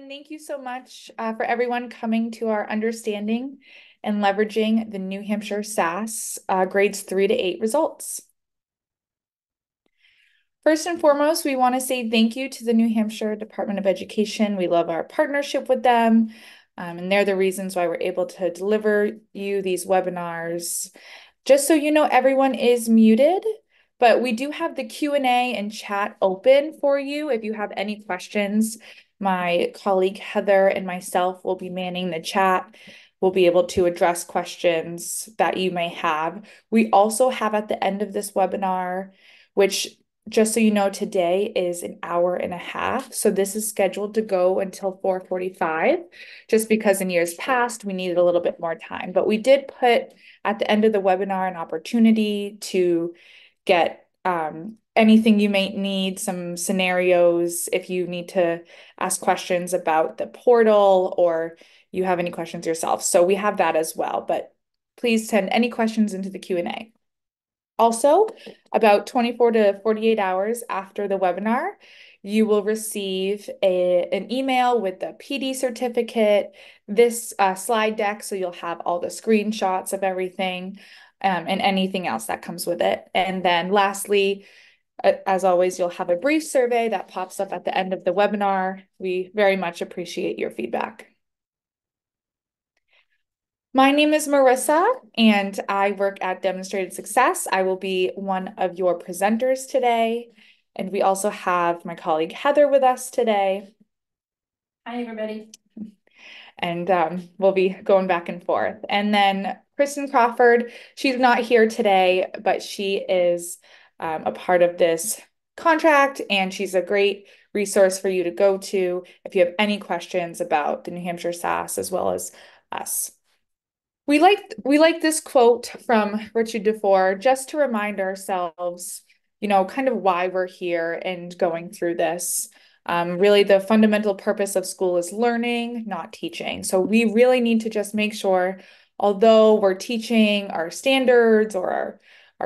Thank you so much for everyone coming to our understanding and leveraging the New Hampshire SAS grades 3 to 8 results. First and foremost, we want to say thank you to the New Hampshire Department of Education. We love our partnership with them, and they're the reasons why we're able to deliver you these webinars. Just so you know, everyone is muted, but we do have the Q&A and chat open for you. If you have any questions, my colleague Heather and myself will be manning the chat. We'll be able to address questions that you may have. We also have at the end of this webinar, which just so you know, today is an hour and a half. So this is scheduled to go until 4:45, just because in years past, we needed a little bit more time. But we did put at the end of the webinar an opportunity to get anything you may need, some scenarios, if you need to ask questions about the portal or you have any questions yourself. So we have that as well, but please send any questions into the Q&A. Also, about 24 to 48 hours after the webinar, you will receive an email with the PD certificate, this slide deck, so you'll have all the screenshots of everything and anything else that comes with it. And then lastly, as always, you'll have a brief survey that pops up at the end of the webinar. We very much appreciate your feedback. My name is Marissa, and I work at Demonstrated Success. I will be one of your presenters today. And we also have my colleague Heather with us today. Hi, everybody. And we'll be going back and forth. And then Kristen Crawford, she's not here today, but she is a part of this contract, and she's a great resource for you to go to if you have any questions about the New Hampshire SAS as well as us. We like this quote from Richard DeFore just to remind ourselves, kind of why we're here and going through this. Really, the fundamental purpose of school is learning, not teaching. So we really need to just make sure, although we're teaching our standards or our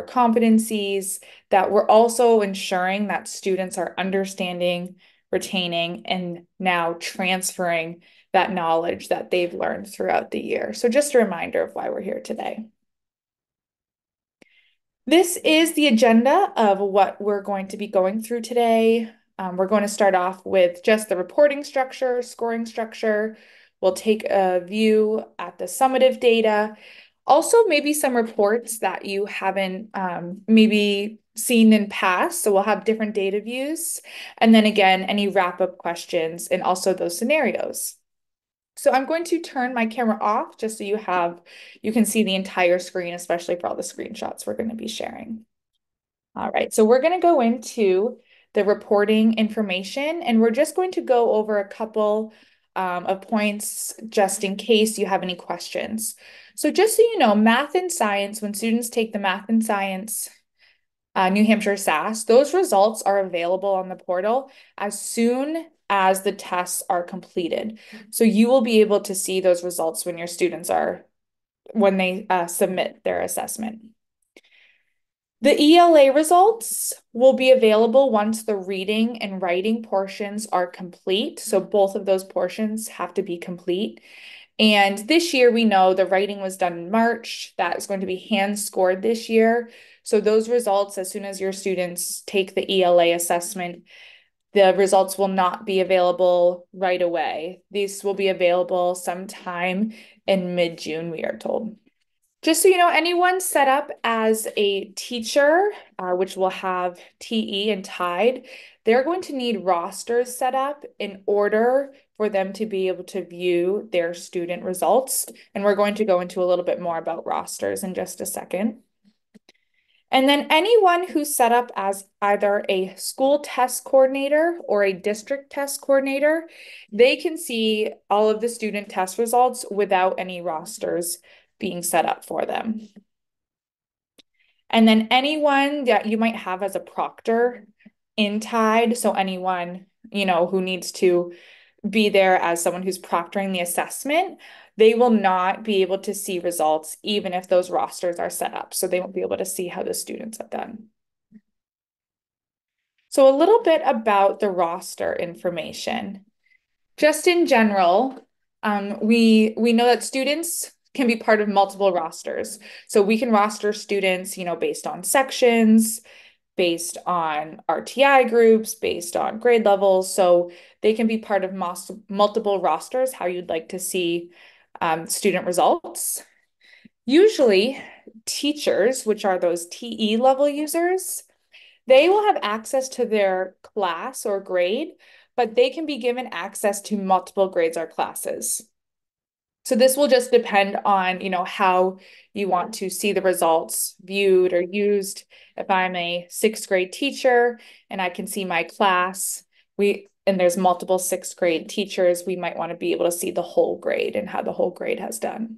competencies, that we're also ensuring that students are understanding, retaining, and now transferring that knowledge that they've learned throughout the year. So just a reminder of why we're here today. This is the agenda of what we're going to be going through today. We're going to start off with just the reporting structure, scoring structure. We'll take a view at the summative data. Also, maybe some reports that you haven't maybe seen in past. So we'll have different data views. And then again, any wrap-up questions and also those scenarios. So I'm going to turn my camera off just so you can see the entire screen, especially for all the screenshots we're going to be sharing. All right, so we're going to go into the reporting information, and we're just going to go over a couple of points just in case you have any questions. So just so you know, math and science, when students take the math and science New Hampshire SAS, those results are available on the portal as soon as the tests are completed. So you will be able to see those results when when they submit their assessment. The ELA results will be available once the reading and writing portions are complete. So both of those portions have to be complete. And this year, we know the writing was done in March. That is going to be hand scored this year. So those results, as soon as your students take the ELA assessment, the results will not be available right away. These will be available sometime in mid-June, we are told. Just so you know, anyone set up as a teacher, which will have TE and Tide, they're going to need rosters set up in order for them to be able to view their student results. And we're going to go into a little bit more about rosters in just a second. And then anyone who's set up as either a school test coordinator or a district test coordinator, they can see all of the student test results without any rosters being set up for them. And then anyone that you might have as a proctor in Tide, so anyone, who needs to be there as someone who's proctoring the assessment, they will not be able to see results even if those rosters are set up. So they won't be able to see how the students have done. So a little bit about the roster information. Just in general, we know that students can be part of multiple rosters. So we can roster students, based on sections, based on RTI groups, based on grade levels. So they can be part of multiple rosters, how you'd like to see student results. Usually, teachers, which are those TE level users, they will have access to their class or grade, but they can be given access to multiple grades or classes. So this will just depend on, how you want to see the results viewed or used. If I'm a sixth grade teacher and I can see my class, and there's multiple sixth grade teachers, we might want to be able to see the whole grade and how the whole grade has done.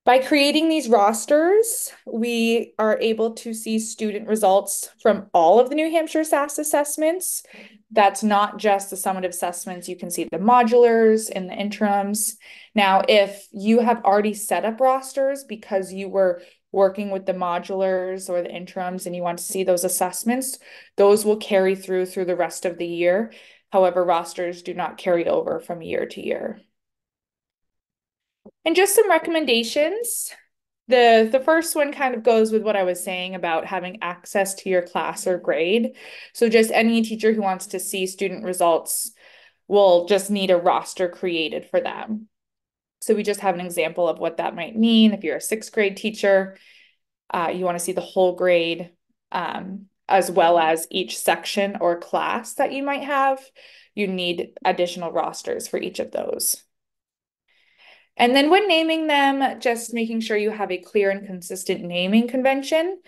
By creating these rosters, we are able to see student results from all of the New Hampshire SAS assessments. That's not just the summative assessments. You can see the modulars and the interims. Now, if you have already set up rosters because you were working with the modulars or the interims and you want to see those assessments, those will carry through the rest of the year. However, rosters do not carry over from year to year. And just some recommendations. The first one kind of goes with what I was saying about having access to your class or grade. So just any teacher who wants to see student results will just need a roster created for them. So we just have an example of what that might mean. If you're a sixth grade teacher, you want to see the whole grade, as well as each section or class that you might have. You need additional rosters for each of those. And then when naming them, just making sure you have a clear and consistent naming convention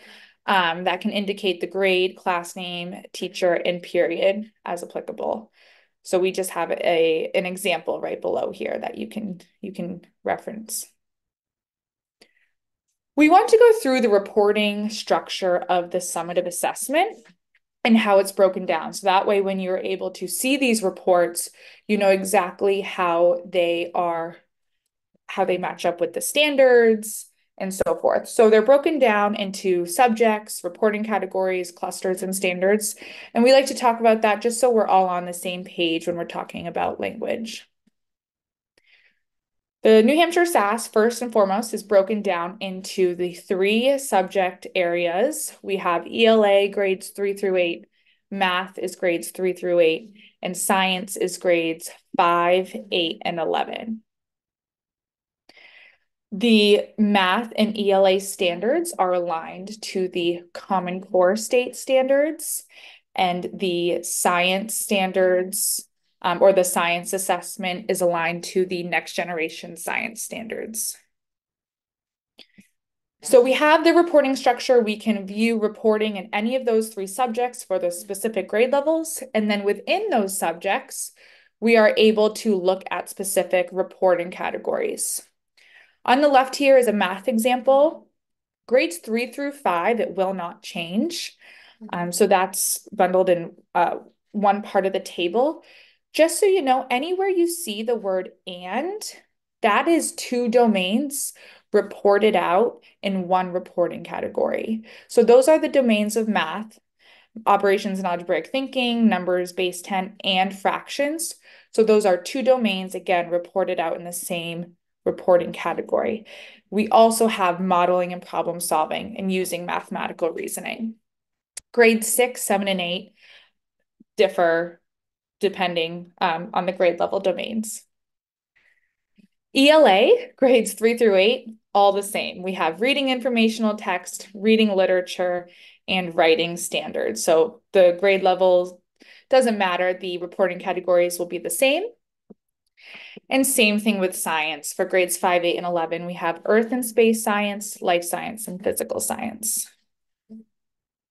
that can indicate the grade, class name, teacher, and period as applicable. So we just have an example right below here that you can reference. We want to go through the reporting structure of the summative assessment and how it's broken down. So that way, when you're able to see these reports, you know exactly how they match up with the standards and so forth. So they're broken down into subjects, reporting categories, clusters, and standards. And we like to talk about that just so we're all on the same page when we're talking about language. The New Hampshire SAS, first and foremost, is broken down into the three subject areas. We have ELA grades 3 through 8, math is grades 3 through 8, and science is grades 5, 8, and 11. The math and ELA standards are aligned to the Common Core state standards, and the science standards or the science assessment is aligned to the next generation science standards. So we have the reporting structure. We can view reporting in any of those three subjects for the specific grade levels. And then within those subjects, we are able to look at specific reporting categories. On the left here is a math example. Grades 3 through 5, it will not change. So that's bundled in one part of the table. Just so you know, anywhere you see the word and, that is two domains reported out in one reporting category. So those are the domains of math: operations and algebraic thinking, numbers, base 10, and fractions. So those are two domains, again, reported out in the same reporting category. We also have modeling and problem solving and using mathematical reasoning. Grades 6, 7, and 8 differ depending on the grade level domains. ELA, grades 3 through 8, all the same. We have reading informational text, reading literature, and writing standards. So the grade levels doesn't matter. The reporting categories will be the same. And same thing with science. For grades 5, 8, and 11, we have earth and space science, life science, and physical science.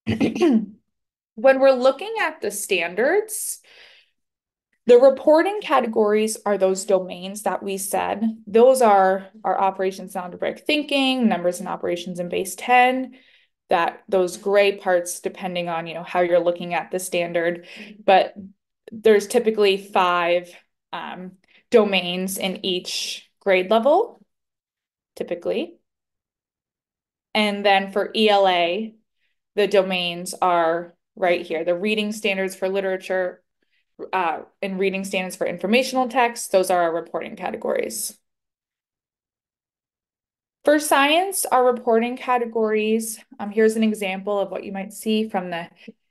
When we're looking at the standards, the reporting categories are those domains that we said. Those are our operations and algebraic thinking, numbers and operations in base 10, that those gray parts depending on, how you're looking at the standard. But there's typically 5 domains in each grade level, typically. And then for ELA, the domains are right here: the reading standards for literature, and reading standards for informational text. Those are our reporting categories. For science, our reporting categories, here's an example of what you might see from the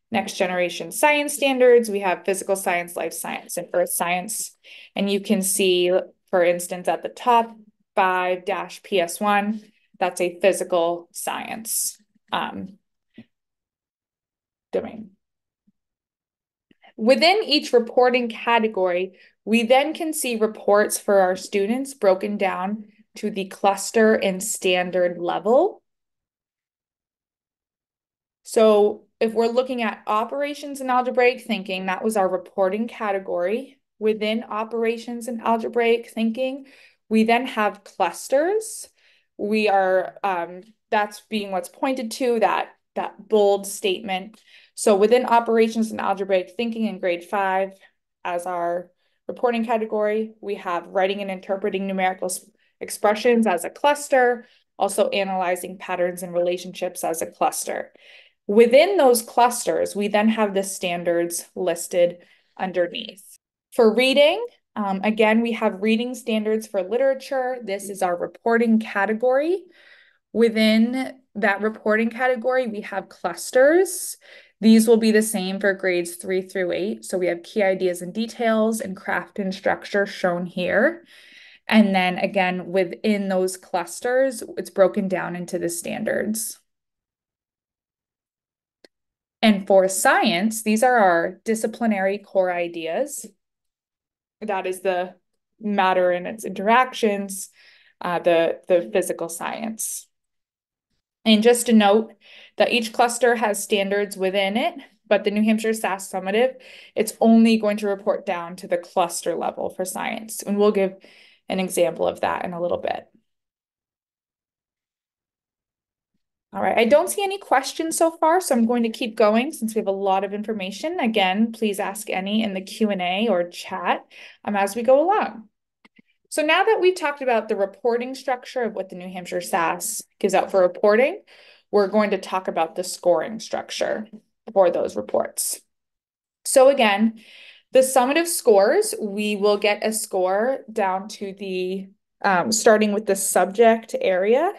next generation science standards. We have physical science, life science, and earth science. And you can see, for instance, at the top, 5-PS1, that's a physical science domain. Within each reporting category, we then can see reports for our students broken down to the cluster and standard level. So if we're looking at operations and algebraic thinking, that was our reporting category. Within operations and algebraic thinking, we then have clusters. We are, that's being what's pointed to, that bold statement. So within operations and algebraic thinking in grade 5, as our reporting category, we have writing and interpreting numerical expressions as a cluster, also analyzing patterns and relationships as a cluster. Within those clusters, we then have the standards listed underneath. For reading, again, we have reading standards for literature. This is our reporting category. Within that reporting category, we have clusters. These will be the same for grades 3 through 8. So we have key ideas and details and craft and structure shown here. And then again, within those clusters, it's broken down into the standards. And for science, these are our disciplinary core ideas. That is the matter and its interactions, the physical science. And just to note that each cluster has standards within it, but the New Hampshire SAS Summative, it's only going to report down to the cluster level for science. And we'll give an example of that in a little bit. All right, I don't see any questions so far, so I'm going to keep going since we have a lot of information. Again, please ask any in the Q&A or chat as we go along. So now that we've talked about the reporting structure of what the New Hampshire SAS gives out for reporting, we're going to talk about the scoring structure for those reports. So again, the summative scores, we will get a score down to the, starting with the subject area.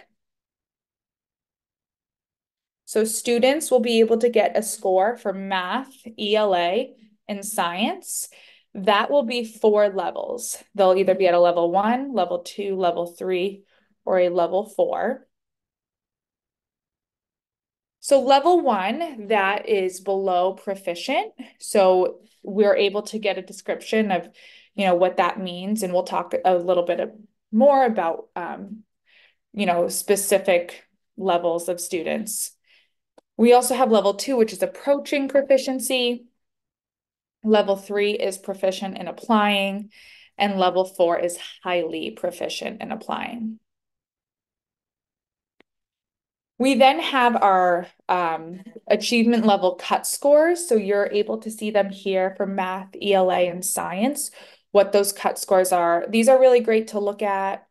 So students will be able to get a score for math, ELA, and science. That will be 4 levels. They'll either be at a level 1, level 2, level 3, or a level 4. So level 1, that is below proficient. So we're able to get a description of, what that means. And we'll talk a little bit more about, specific levels of students. We also have level 2, which is approaching proficiency. Level 3 is proficient in applying, and level 4 is highly proficient in applying. We then have our achievement level cut scores. So you're able to see them here for math, ELA, and science, what those cut scores are. These are really great to look at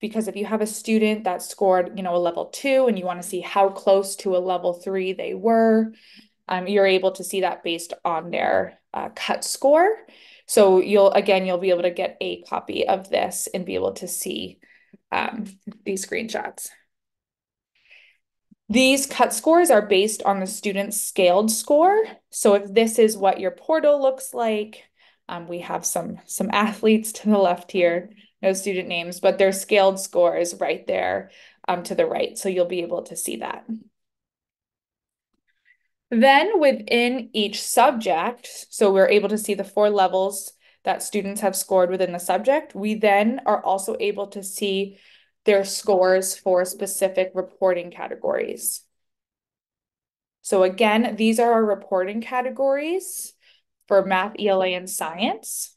because if you have a student that scored, a level 2 and you want to see how close to a level 3 they were, you're able to see that based on their cut score. So you'll be able to get a copy of this and be able to see these screenshots. These cut scores are based on the student's scaled score. So if this is what your portal looks like, we have some athletes to the left here, no student names, but their scaled score is right there to the right. So you'll be able to see that. Then within each subject, so we're able to see the 4 levels that students have scored within the subject. We then are also able to see their scores for specific reporting categories. So again, these are our reporting categories for math, ELA, and science.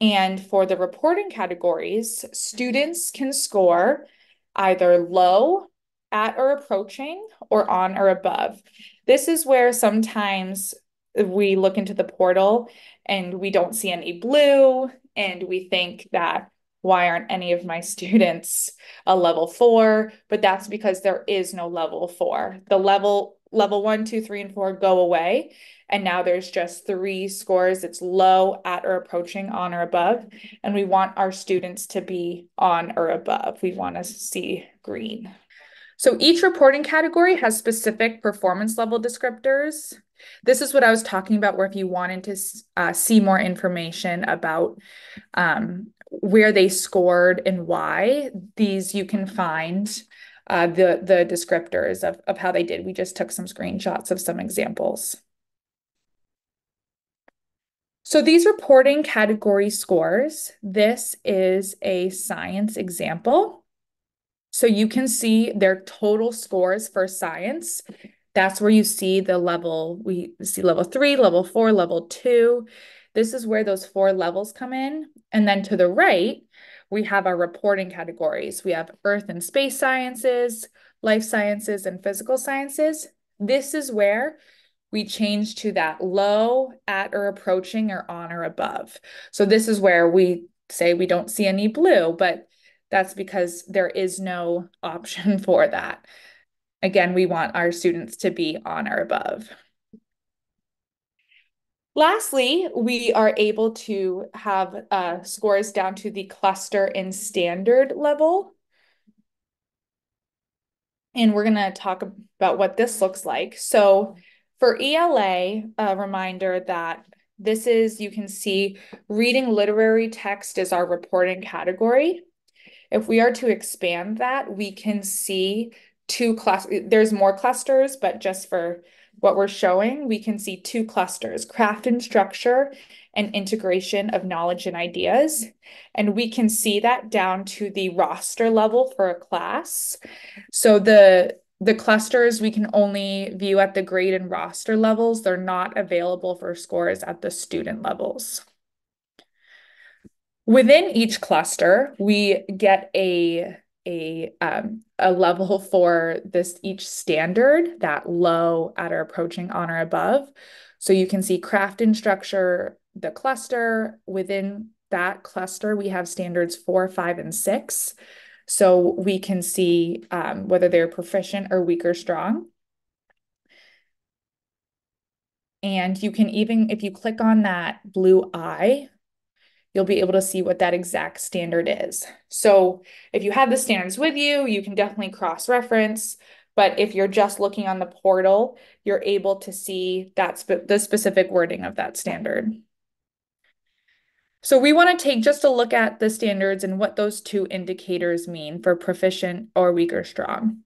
And for the reporting categories, students can score either low, at or approaching, or on or above. This is where sometimes we look into the portal and we don't see any blue, and we think that why aren't any of my students a level 4? But that's because there is no level 4. The level 1, 2, 3, and 4 go away. And now there's just 3 scores. It's low, at or approaching, on or above. And we want our students to be on or above. We want to see green. So each reporting category has specific performance level descriptors. This is what I was talking about, where if you wanted to see more information about where they scored and why, these you can find the descriptors of how they did. We just took some screenshots of some examples. So these reporting category scores, this is a science example. So you can see their total scores for science. That's where you see the level. We see level 3, level 4, level 2. This is where those 4 levels come in. And then to the right, we have our reporting categories. We have earth and space sciences, life sciences, and physical sciences. This is where we change to that low, at or approaching, or on or above. So this is where we say we don't see any blue, but that's because there is no option for that. Again, we want our students to be on or above. Lastly, we are able to have scores down to the cluster and standard level. And we're going to talk about what this looks like. So for ELA, a reminder that this is, you can see reading literary text is our reporting category. If we are to expand that, we can see there's more clusters, but just for what we're showing, we can see 2 clusters, craft and structure and integration of knowledge and ideas. And we can see that down to the roster level for a class. So the clusters we can only view at the grade and roster levels. They're not available for scores at the student levels. Within each cluster, we get a level for this each standard, that low, at or approaching, on or above. So you can see craft and structure, the cluster. Within that cluster, we have standards 4, 5, and 6. So we can see whether they're proficient or weak or strong. And you can even, if you click on that blue eye, you'll be able to see what that exact standard is. So if you have the standards with you, you can definitely cross-reference. But if you're just looking on the portal, you're able to see the specific wording of that standard. So we want to take just a look at the standards and what those 2 indicators mean for proficient or weak or strong.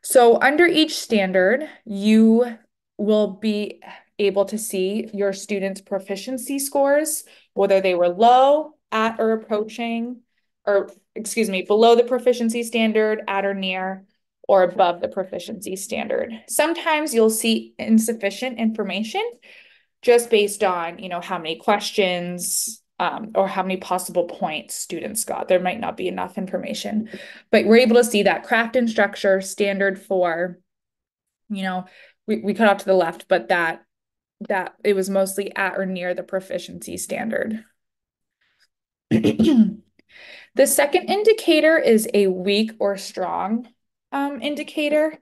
So under each standard, you will be able to see your students' proficiency scores, whether they were low, at or approaching, or excuse me, below the proficiency standard, at or near, or above the proficiency standard. Sometimes you'll see insufficient information just based on, how many questions or how many possible points students got. There might not be enough information, but we're able to see that craft and structure standard 4, we cut off to the left, but that it was mostly at or near the proficiency standard. The second indicator is a weak or strong indicator.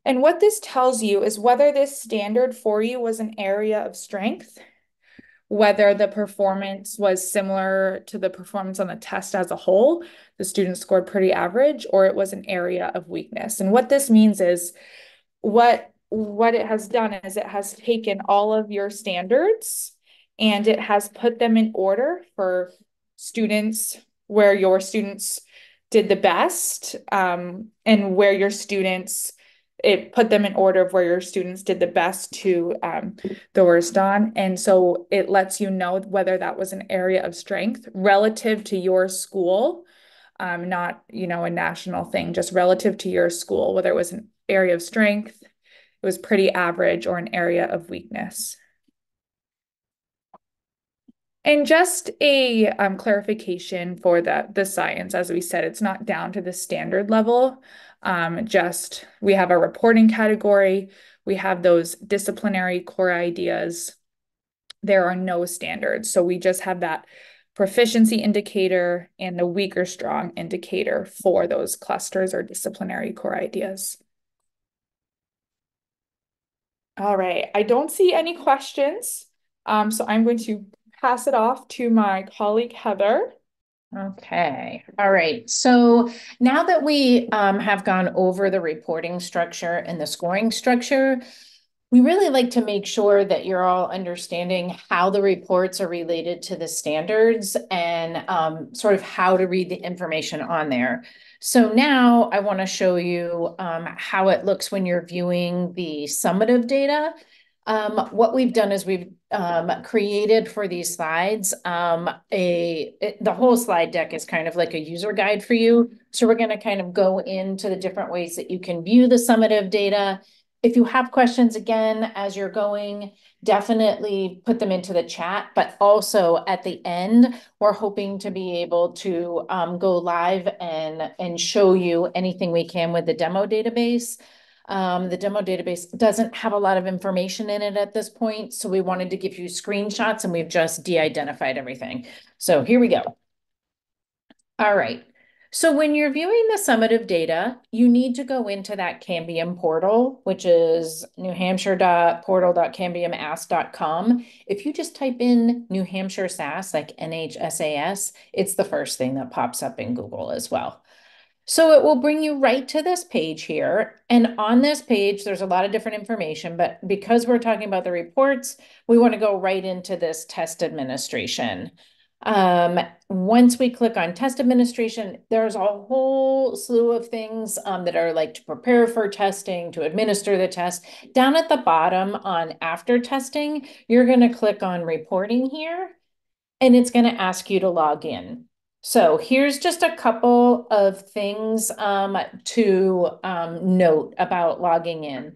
And what this tells you is whether this standard for you was an area of strength, whether the performance was similar to the performance on the test as a whole, the student scored pretty average, or it was an area of weakness. And what this means is what it has done is it has taken all of your standards and it has put them in order for students where your students did the best, and where your students, it put them in order of where your students did the best to the worst on. And so it lets you know whether that was an area of strength relative to your school, not, a national thing, just relative to your school, whether it was an area of strength, it was pretty average, or an area of weakness. And just a clarification for the science, as we said, it's not down to the standard level. Just we have a reporting category, we have those disciplinary core ideas. There are no standards. So we just have that proficiency indicator, and the weak or strong indicator for those clusters or disciplinary core ideas. All right, I don't see any questions. So I'm going to pass it off to my colleague Heather. Okay. All right. So now that we have gone over the reporting structure and the scoring structure, we really like to make sure that you're all understanding how the reports are related to the standards and sort of how to read the information on there. So now I want to show you how it looks when you're viewing the summative data. What we've done is we've created for these slides the whole slide deck is kind of like a user guide for you. So we're going to kind of go into the different ways that you can view the summative data. If you have questions again as you're going, definitely put them into the chat, but also at the end, we're hoping to be able to go live and show you anything we can with the demo database. The demo database doesn't have a lot of information in it at this point, so we wanted to give you screenshots and we've just de-identified everything. So here we go. All right. So when you're viewing the summative data, you need to go into that Cambium portal, which is newhampshire.portal.cambiumask.com. If you just type in New Hampshire SAS, like NH SAS, it's the first thing that pops up in Google as well. So it will bring you right to this page here. And on this page, there's a lot of different information, but because we're talking about the reports, we want to go right into this test administration. Once we click on test administration, there's a whole slew of things that are like to prepare for testing, to administer the test. Down at the bottom on after testing, you're going to click on reporting here, and it's going to ask you to log in. So here's just a couple of things to note about logging in.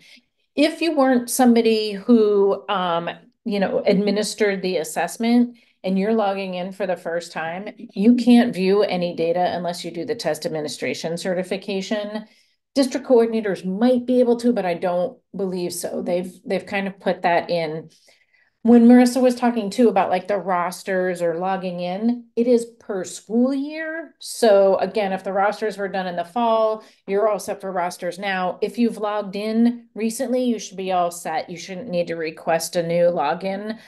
If you weren't somebody who, administered the assessment and you're logging in for the first time, you can't view any data unless you do the test administration certification. District coordinators might be able to, but I don't believe so. They've kind of put that in. When Marissa was talking too about like the rosters or logging in, it is per school year. So again, if the rosters were done in the fall, you're all set for rosters now. If you've logged in recently, you should be all set. You shouldn't need to request a new login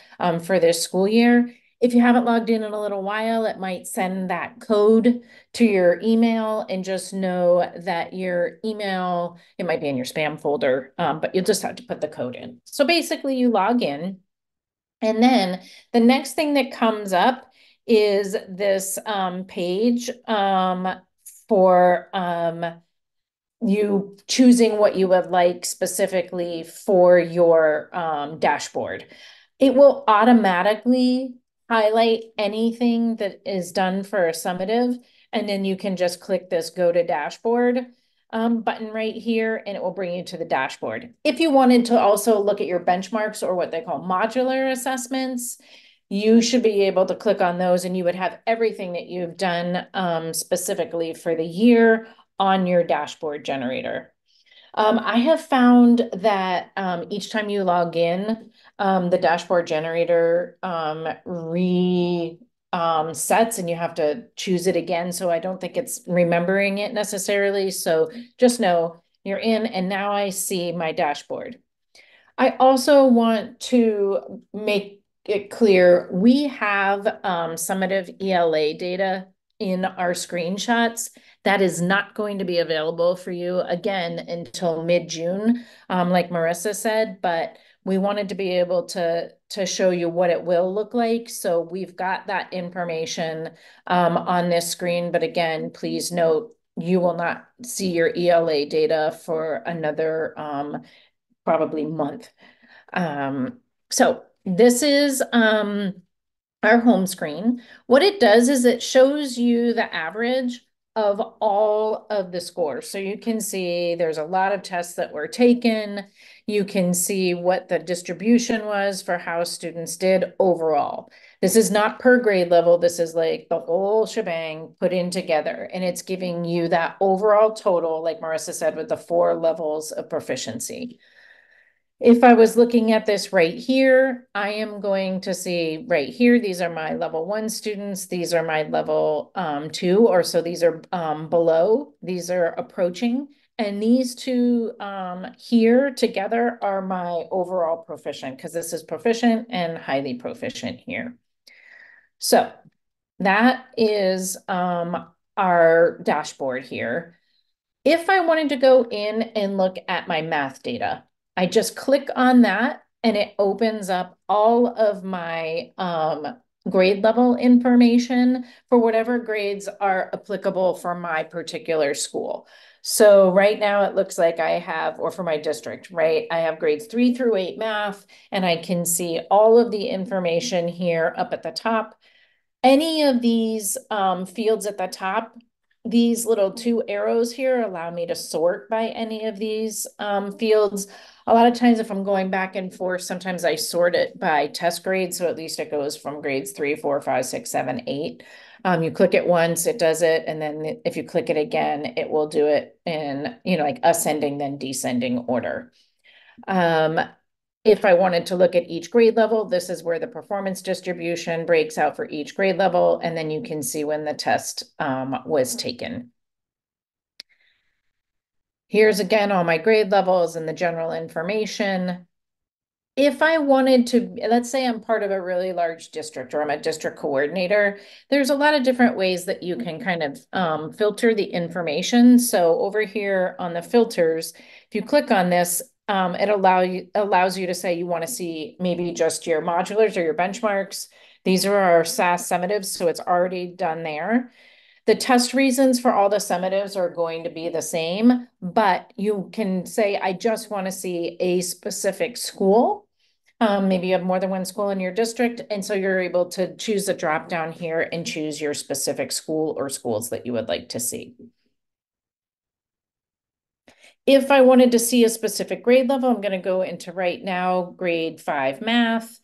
for this school year. If you haven't logged in a little while, it might send that code to your email, and just know that your email, it might be in your spam folder, but you'll just have to put the code in. So basically you log in. And then the next thing that comes up is this page for you choosing what you would like specifically for your dashboard. It will automatically highlight anything that is done for a summative, and then you can just click this go to dashboard button right here, and it will bring you to the dashboard. If you wanted to also look at your benchmarks or what they call modular assessments, you should be able to click on those and you would have everything that you've done specifically for the year on your dashboard generator. I have found that each time you log in, the dashboard generator sets and you have to choose it again. So I don't think it's remembering it necessarily. So just know you're in, and now I see my dashboard. I also want to make it clear we have summative ELA data in our screenshots. That is not going to be available for you again until mid-June, like Marissa said, but we wanted to be able to show you what it will look like. So we've got that information on this screen. But again, please note, you will not see your ELA data for another probably month. So this is our home screen. What it does is it shows you the average of all of the scores. So you can see there's a lot of tests that were taken. You can see what the distribution was for how students did overall. This is not per grade level. This is like the whole shebang put in together. And it's giving you that overall total, like Marissa said, with the 4 levels of proficiency. If I was looking at this right here, I am going to see right here, these are my level 1 students. These are my level 2, or so these are below, these are approaching. And these two here together are my overall proficient, because this is proficient and highly proficient here. So that is our dashboard here. If I wanted to go in and look at my math data, I just click on that and it opens up all of my grade level information for whatever grades are applicable for my particular school. So right now it looks like I have, or for my district, right? I have grades 3 through 8 math, and I can see all of the information here up at the top. Any of these fields at the top, these little two arrows here allow me to sort by any of these fields. A lot of times if I'm going back and forth, sometimes I sort it by test grade. So at least it goes from grades 3, 4, 5, 6, 7, 8. You click it once, it does it. And then if you click it again, it will do it in, like ascending, then descending order. Um, if I wanted to look at each grade level, this is where the performance distribution breaks out for each grade level, and then you can see when the test was taken. Here's again all my grade levels and the general information. If I wanted to, let's say I'm part of a really large district or I'm a district coordinator, there's a lot of different ways that you can kind of filter the information. So over here on the filters, if you click on this, it allows you to say you want to see maybe just your modulars or your benchmarks. These are our SAS summatives, so it's already done there. The test reasons for all the summatives are going to be the same, but you can say, I just want to see a specific school. Maybe you have more than one school in your district, and so you're able to choose the drop down here and choose your specific school or schools that you would like to see. If I wanted to see a specific grade level, I'm going to go into right now, grade 5 math.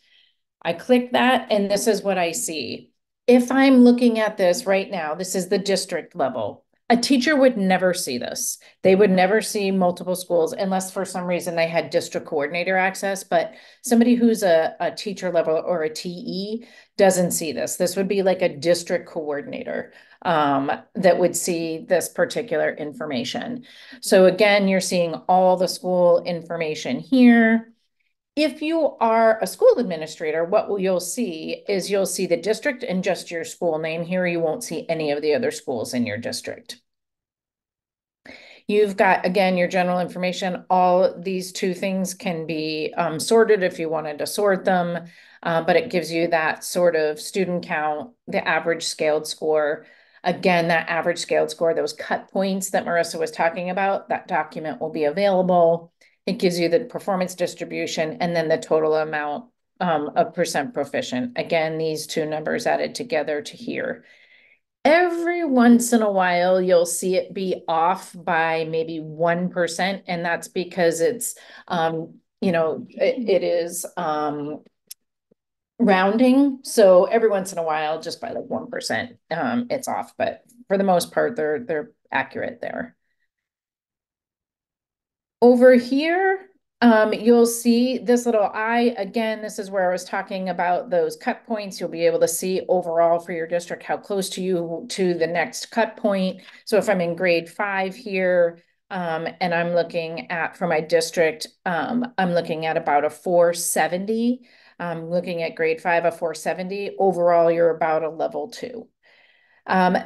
I click that, and this is what I see. If I'm looking at this right now, this is the district level. A teacher would never see this. They would never see multiple schools unless for some reason they had district coordinator access, but somebody who's a teacher level or a TE doesn't see this. This would be like a district coordinator that would see this particular information. So again, you're seeing all the school information here. If you are a school administrator, what you'll see is you'll see the district and just your school name here. You won't see any of the other schools in your district. You've got, again, your general information. All these two things can be sorted if you wanted to sort them, but it gives you that sort of student count, the average scaled score. Again, that average scaled score, those cut points that Marissa was talking about, that document will be available. It gives you the performance distribution and then the total amount of percent proficient. Again, these two numbers added together to here. Every once in a while, you'll see it be off by maybe 1%, and that's because it's, it is rounding. So every once in a while, just by like 1%, it's off. But for the most part, they're accurate there. Over here, you'll see this little eye. Again, this is where I was talking about those cut points. You'll be able to see overall for your district how close to you to the next cut point. So if I'm in grade 5 here, and I'm looking at, for my district, I'm looking at about a 470. Looking at grade 5, a 470. Overall, you're about a level 2.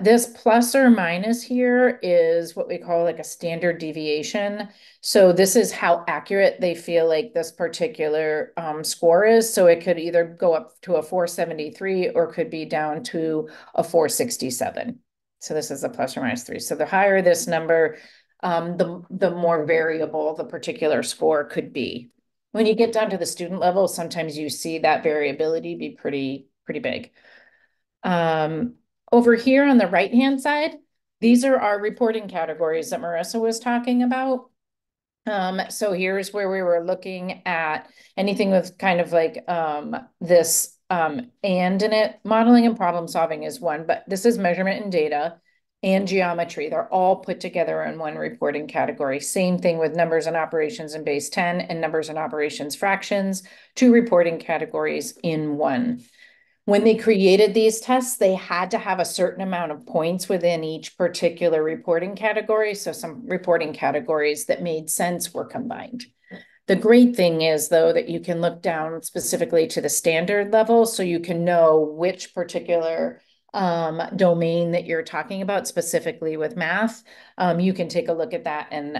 This plus or minus here is what we call like a standard deviation. So this is how accurate they feel like this particular score is. So it could either go up to a 473 or could be down to a 467. So this is a plus or minus 3. So the higher this number, the more variable the particular score could be. When you get down to the student level, sometimes you see that variability be pretty big. Over here on the right-hand side, these are our reporting categories that Marissa was talking about. So here's where we were looking at anything with kind of like this and in it. Modeling and problem solving is one, but this is measurement and data. and geometry. They're all put together in one reporting category. Same thing with numbers and operations in base 10 and numbers and operations fractions, two reporting categories in one. When they created these tests, they had to have a certain amount of points within each particular reporting category. So some reporting categories that made sense were combined. The great thing is, though, that you can look down specifically to the standard level so you can know which particular domain that you're talking about specifically with math. You can take a look at that and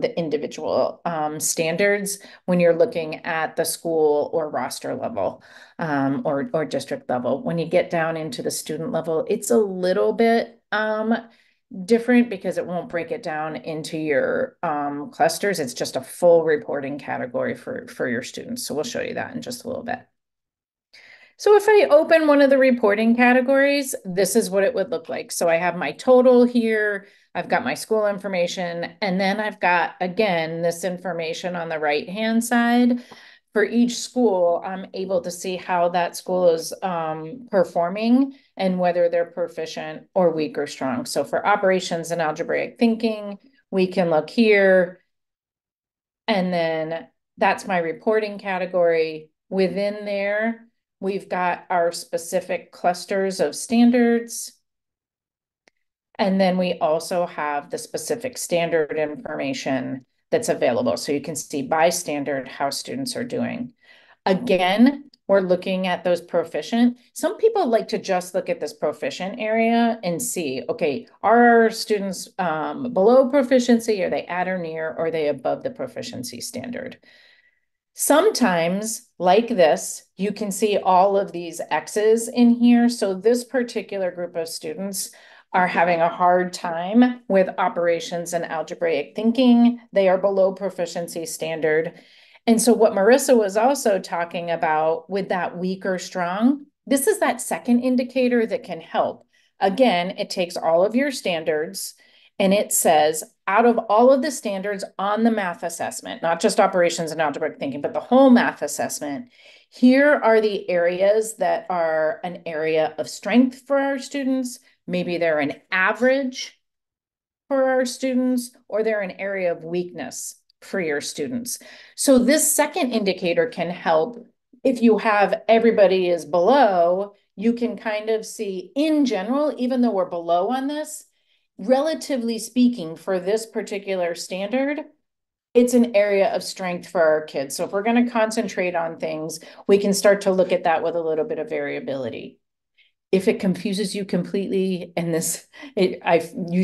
the individual standards when you're looking at the school or roster level or district level. When you get down into the student level, it's a little bit different because it won't break it down into your clusters. It's just a full reporting category for your students. So we'll show you that in just a little bit. So if I open one of the reporting categories, this is what it would look like. So I have my total here, I've got my school information, and then I've got, again, this information on the right-hand side. For each school, I'm able to see how that school is performing and whether they're proficient or weak or strong. So for operations and algebraic thinking, we can look here, and then that's my reporting category. Within there, we've got our specific clusters of standards. And then we also have the specific standard information that's available. So you can see by standard how students are doing. Again, we're looking at those proficient. Some people like to just look at this proficient area and see, okay, are our students below proficiency? Are they at or near? Or are they above the proficiency standard? Sometimes, like this, you can see all of these X's in here. So this particular group of students are having a hard time with operations and algebraic thinking. They are below proficiency standard. And so what Marissa was also talking about with that weak or strong, this is that second indicator that can help. Again, it takes all of your standards and it says, out of all of the standards on the math assessment, not just operations and algebraic thinking, but the whole math assessment, here are the areas that are an area of strength for our students. Maybe they're an average for our students, or they're an area of weakness for your students. So this second indicator can help. If you have everybody is below, you can kind of see in general, even though we're below on this, relatively speaking, for this particular standard, it's an area of strength for our kids. So if we're going to concentrate on things, we can start to look at that with a little bit of variability. If it confuses you completely and it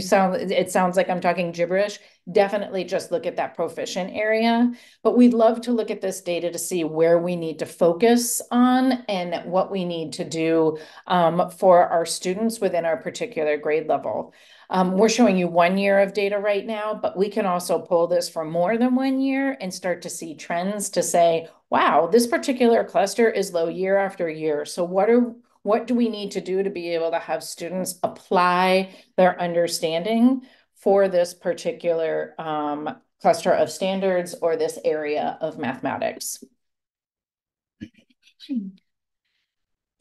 sounds like I'm talking gibberish, definitely just look at that proficient area. But we'd love to look at this data to see where we need to focus on and what we need to do for our students within our particular grade level. We're showing you 1 year of data right now, but we can also pull this for more than 1 year and start to see trends to say, wow, this particular cluster is low year after year. So what do we need to do to be able to have students apply their understanding for this particular cluster of standards or this area of mathematics?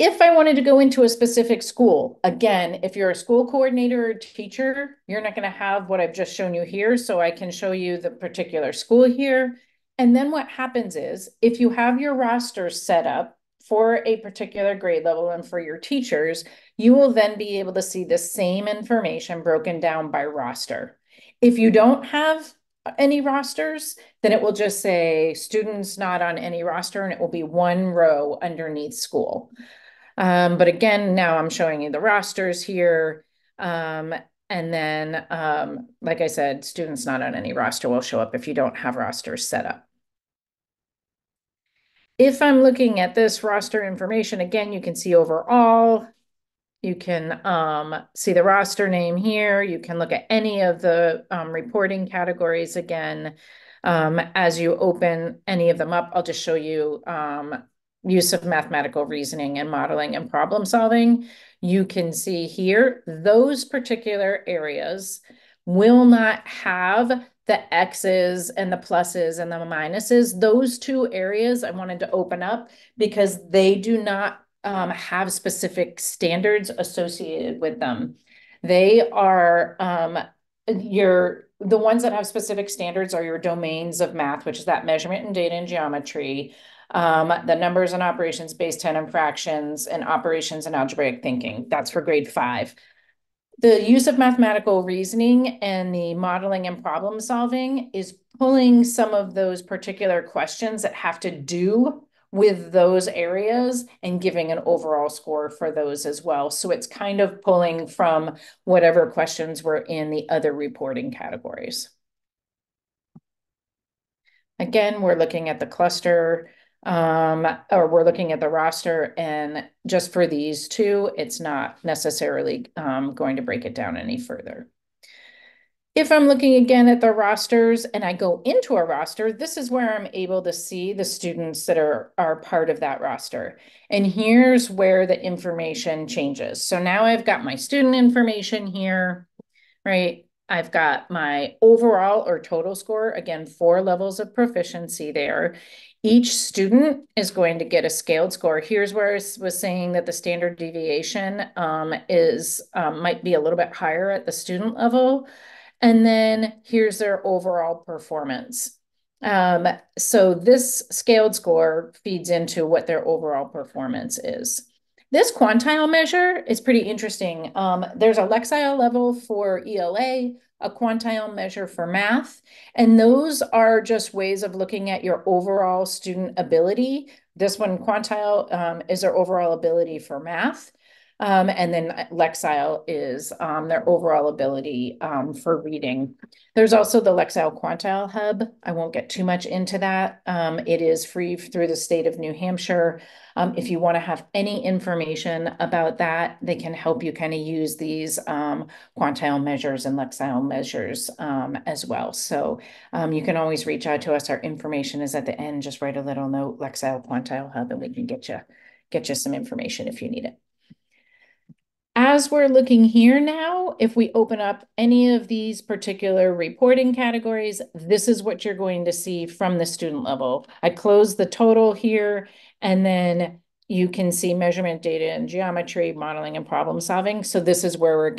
If I wanted to go into a specific school, again, if you're a school coordinator or teacher, you're not going to have what I've just shown you here. So I can show you the particular school here. And then what happens is if you have your rosters set up for a particular grade level and for your teachers, you will then be able to see the same information broken down by roster. If you don't have any rosters, then it will just say students not on any roster, and it will be one row underneath school. But again, now I'm showing you the rosters here. And then, like I said, students not on any roster will show up if you don't have rosters set up. If I'm looking at this roster information, again, you can see overall, you can see the roster name here. You can look at any of the reporting categories again. As you open any of them up, I'll just show you use of mathematical reasoning and modeling and problem solving. You can see here, those particular areas will not have the X's and the pluses and the minuses. Those two areas I wanted to open up because they do not have specific standards associated with them. They are the ones that have specific standards are your domains of math, which is that measurement and data and geometry, the numbers and operations, base 10 and fractions, and operations and algebraic thinking. That's for grade 5. The use of mathematical reasoning and the modeling and problem solving is pulling some of those particular questions that have to do with those areas and giving an overall score for those as well. So it's kind of pulling from whatever questions were in the other reporting categories. Again, we're looking at the cluster, or we're looking at the roster, and just for these two, it's not necessarily going to break it down any further. If I'm looking again at the rosters and I go into a roster, this is where I'm able to see the students that are part of that roster. And here's where the information changes. So now I've got my student information here, right? I've got my overall or total score, again, 4 levels of proficiency there. Each student is going to get a scaled score. Here's where I was saying that the standard deviation might be a little bit higher at the student level. And then here's their overall performance. So this scaled score feeds into what their overall performance is. This quantile measure is pretty interesting. There's a Lexile level for ELA, a quantile measure for math, and those are just ways of looking at your overall student ability. This one, quantile, is their overall ability for math. And then Lexile is their overall ability for reading. There's also the Lexile Quantile Hub. I won't get too much into that. It is free through the state of New Hampshire. If you want to have any information about that, they can help you kind of use these quantile measures and Lexile measures as well. So you can always reach out to us. Our information is at the end. Just write a little note, Lexile Quantile Hub, and we can get you some information if you need it. As we're looking here now, if we open up any of these particular reporting categories, this is what you're going to see from the student level. I close the total here, and then you can see measurement data and geometry, modeling and problem solving. So this is where we're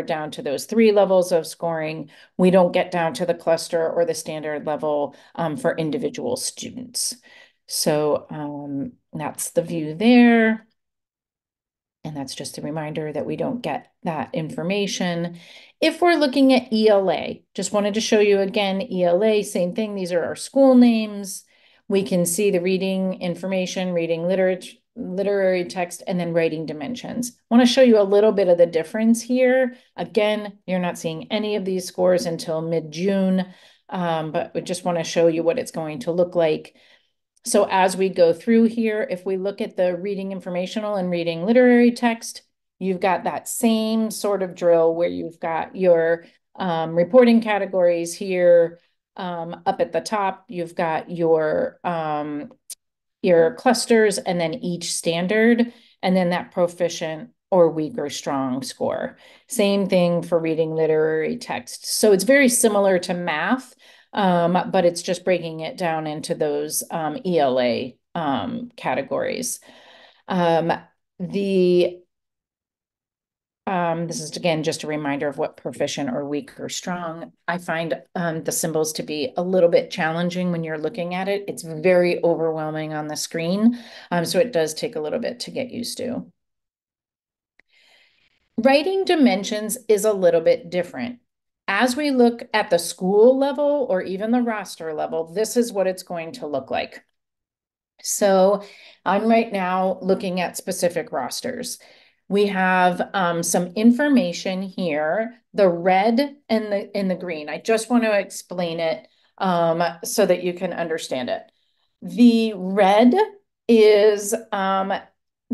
down to those 3 levels of scoring. We don't get down to the cluster or the standard level for individual students. So that's the view there. And that's just a reminder that we don't get that information. If we're looking at ELA, just wanted to show you again, ELA, same thing. These are our school names. We can see the reading information, reading literary text, and then writing dimensions. I want to show you a little bit of the difference here. Again, you're not seeing any of these scores until mid-June, but we just want to show you what it's going to look like. So as we go through here, if we look at the reading informational and reading literary text, you've got that same sort of drill where you've got your reporting categories here. Up at the top, you've got your clusters and then each standard, and then that proficient or weak or strong score. Same thing for reading literary text. So it's very similar to math, but it's just breaking it down into those ELA categories. This is, again, just a reminder of what proficient or weak or strong. I find the symbols to be a little bit challenging when you're looking at it. It's very overwhelming on the screen, so it does take a little bit to get used to. Writing dimensions is a little bit different. As we look at the school level or even the roster level, this is what it's going to look like. So I'm right now looking at specific rosters. We have some information here, the red and the green. I just want to explain it so that you can understand it. The red is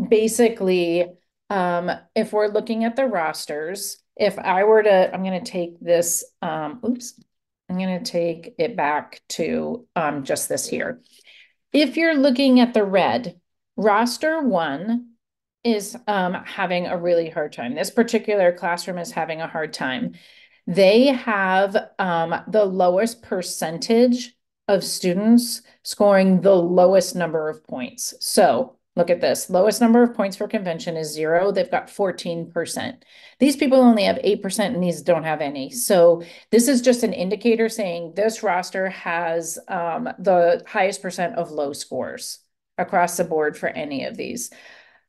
basically, if we're looking at the rosters, if I were to, I'm going to take this, I'm going to take it back to just this here. If you're looking at the red, roster 1 is having a really hard time. This particular classroom is having a hard time. They have the lowest percentage of students scoring the lowest number of points. So Look at this. Lowest number of points for convention is 0. They've got 14%. These people only have 8% and these don't have any. So this is just an indicator saying this roster has the highest percent of low scores across the board for any of these.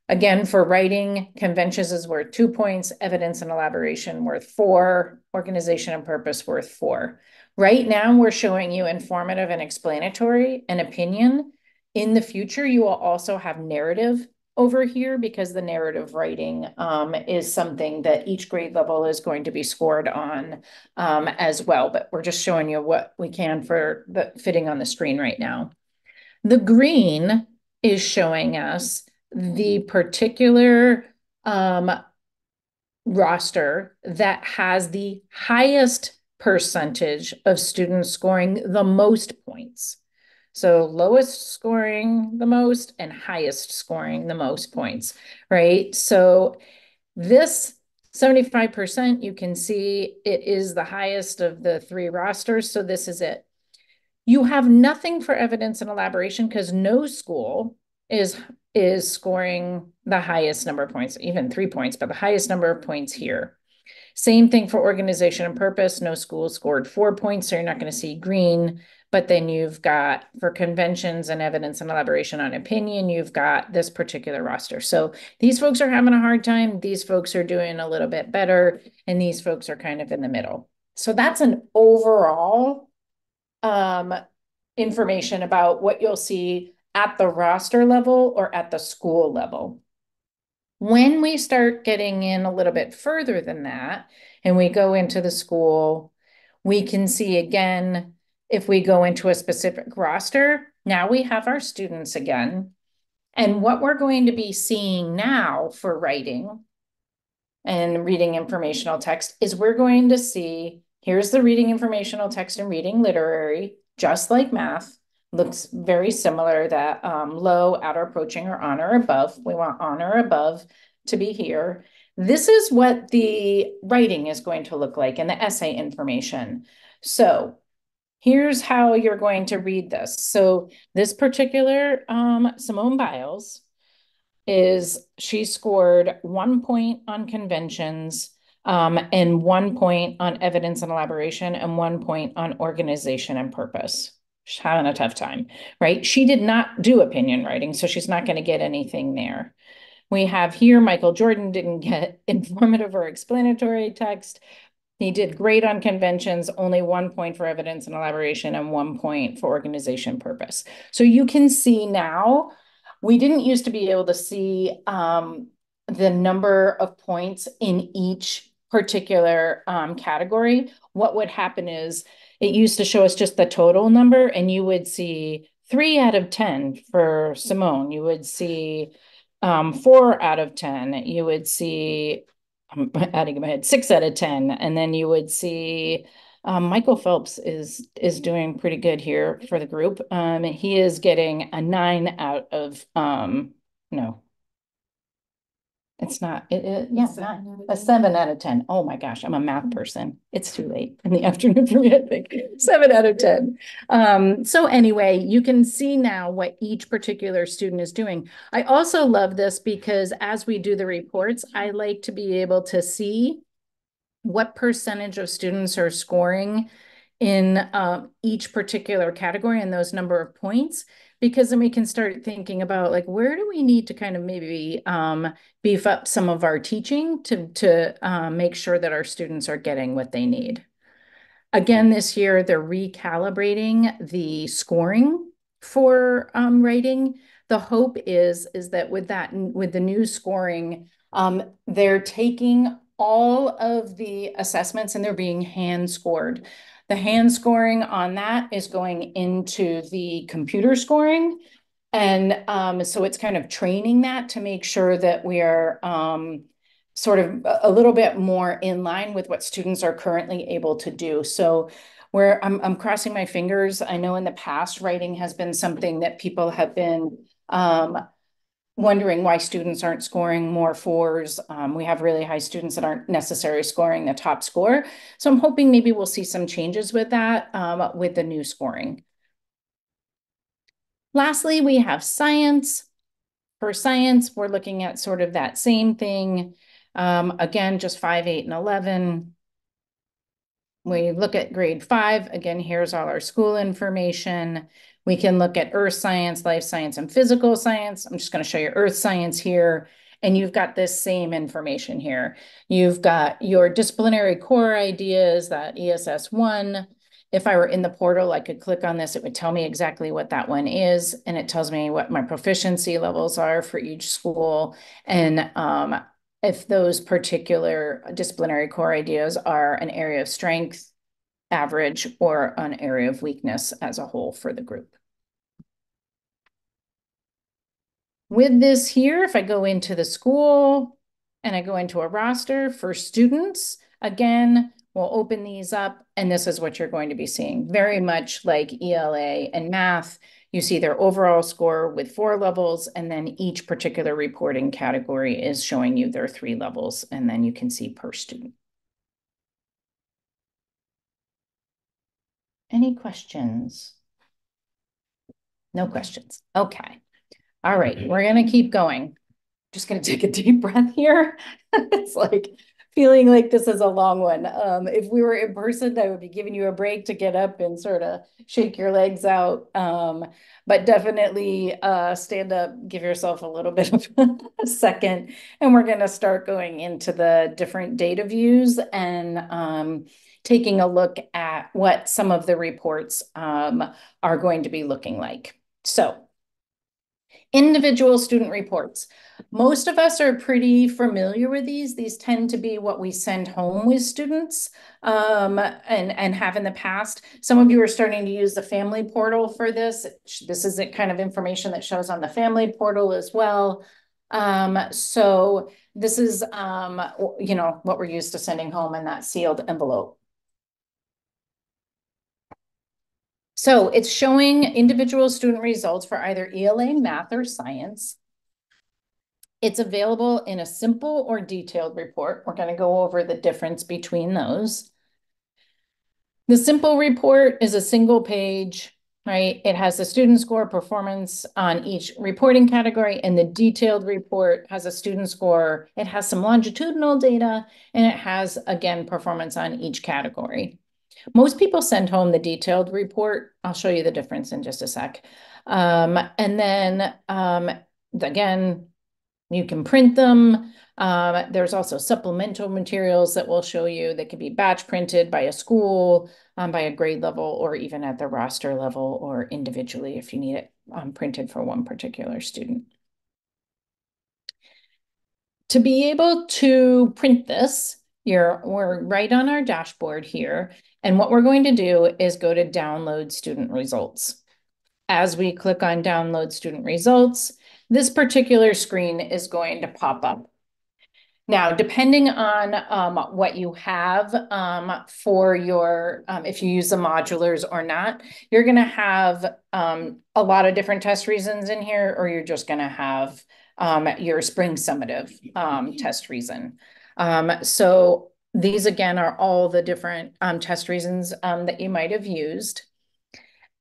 Again, for writing, conventions is worth 2 points, evidence and elaboration worth 4, organization and purpose worth 4. Right now, we're showing you informative and explanatory and opinion. In the future, you will also have narrative over here because the narrative writing is something that each grade level is going to be scored on as well. But we're just showing you what we can for the fitting on the screen right now. The green is showing us the particular roster that has the highest percentage of students scoring the most points. So lowest scoring the most and highest scoring the most points, right? So this 75%, you can see it is the highest of the 3 rosters. So this is it. You have nothing for evidence and elaboration because no school is scoring the highest number of points, even 3 points, but the highest number of points here. Same thing for organization and purpose. No school scored 4 points, so you're not going to see green. But then you've got for conventions and evidence and elaboration on opinion, you've got this particular roster. So these folks are having a hard time. These folks are doing a little bit better, and these folks are kind of in the middle. So that's an overall information about what you'll see at the roster level or at the school level. When we start getting in a little bit further than that, and we go into the school, we can see again, if we go into a specific roster, now we have our students again. And what we're going to be seeing now for writing and reading informational text is we're going to see, here's the reading informational text and reading literary, just like math, looks very similar, that low, outer approaching, or on or above. We want on or above to be here. This is what the writing is going to look like in the essay information. So here's how you're going to read this. So this particular Simone Biles, she scored 1 point on conventions and 1 point on evidence and elaboration and 1 point on organization and purpose. She's having a tough time, right? She did not do opinion writing, so she's not going to get anything there. We have here Michael Jordan didn't get informative or explanatory text. He did great on conventions, only 1 point for evidence and elaboration and 1 point for organization purpose. So you can see now, we didn't used to be able to see the number of points in each particular category. What would happen is it used to show us just the total number, and you would see 3 out of 10 for Simone. You would see 4 out of 10. You would see, I'm adding in my head, 6 out of 10. And then you would see Michael Phelps is doing pretty good here for the group. He is getting a 9 out of no, it's not. Yeah, a 7 out of 10. Oh my gosh, I'm a math person. It's too late in the afternoon for me, I think. 7 out of 10. So anyway, you can see now what each particular student is doing. I also love this because as we do the reports, I like to be able to see what percentage of students are scoring in each particular category and those number of points, because then we can start thinking about like, where do we need to kind of maybe beef up some of our teaching to make sure that our students are getting what they need. Again, this year, they're recalibrating the scoring for writing. The hope is that with the new scoring, they're taking all of the assessments and they're being hand scored. The hand scoring on that is going into the computer scoring. And so it's kind of training that to make sure that we are sort of a little bit more in line with what students are currently able to do. So I'm crossing my fingers. I know in the past, writing has been something that people have been wondering why students aren't scoring more 4s. We have really high students that aren't necessarily scoring the top score. So I'm hoping maybe we'll see some changes with that with the new scoring. Lastly, we have science. For science, we're looking at sort of that same thing. Again, just 5, 8, and 11. We look at grade 5, again, here's all our school information. We can look at earth science, life science, and physical science. I'm just going to show you earth science here. And you've got this same information here. You've got your disciplinary core ideas, that ESS 1. If I were in the portal, I could click on this. It would tell me exactly what that one is. And it tells me what my proficiency levels are for each school. And if those particular disciplinary core ideas are an area of strength, average, or an area of weakness as a whole for the group. With this here, if I go into the school and I go into a roster for students, again, we'll open these up and this is what you're going to be seeing. Very much like ELA and math, you see their overall score with 4 levels, and then each particular reporting category is showing you their 3 levels, and then you can see per student. Any questions? No questions. Okay. All right, we're going to keep going. Just going to take a deep breath here. It's like feeling like this is a long one. If we were in person, I would be giving you a break to get up and sort of shake your legs out. But definitely stand up, give yourself a little bit of a second. And we're going to start going into the different data views and taking a look at what some of the reports are going to be looking like. So, individual student reports. Most of us are pretty familiar with these. These tend to be what we send home with students and have in the past. Some of you are starting to use the family portal for this. This is the kind of information that shows on the family portal as well. So this is, you know, what we're used to sending home in that sealed envelope. So it's showing individual student results for either ELA, math, or science. It's available in a simple or detailed report. We're going to go over the difference between those. The simple report is a single page, right? It has the student score performance on each reporting category, and the detailed report has a student score. It has some longitudinal data, and it has, again, performance on each category. Most people send home the detailed report. I'll show you the difference in just a sec. And then, again, you can print them. There's also supplemental materials that we'll show you that can be batch printed by a school, by a grade level, or even at the roster level or individually if you need it printed for one particular student. To be able to print this, we're right on our dashboard here. And what we're going to do is go to download student results. As we click on download student results, this particular screen is going to pop up. Now, depending on what you have for your, if you use the modulars or not, you're going to have a lot of different test reasons in here, or you're just going to have your spring summative test reason. So these, again, are all the different test reasons that you might have used.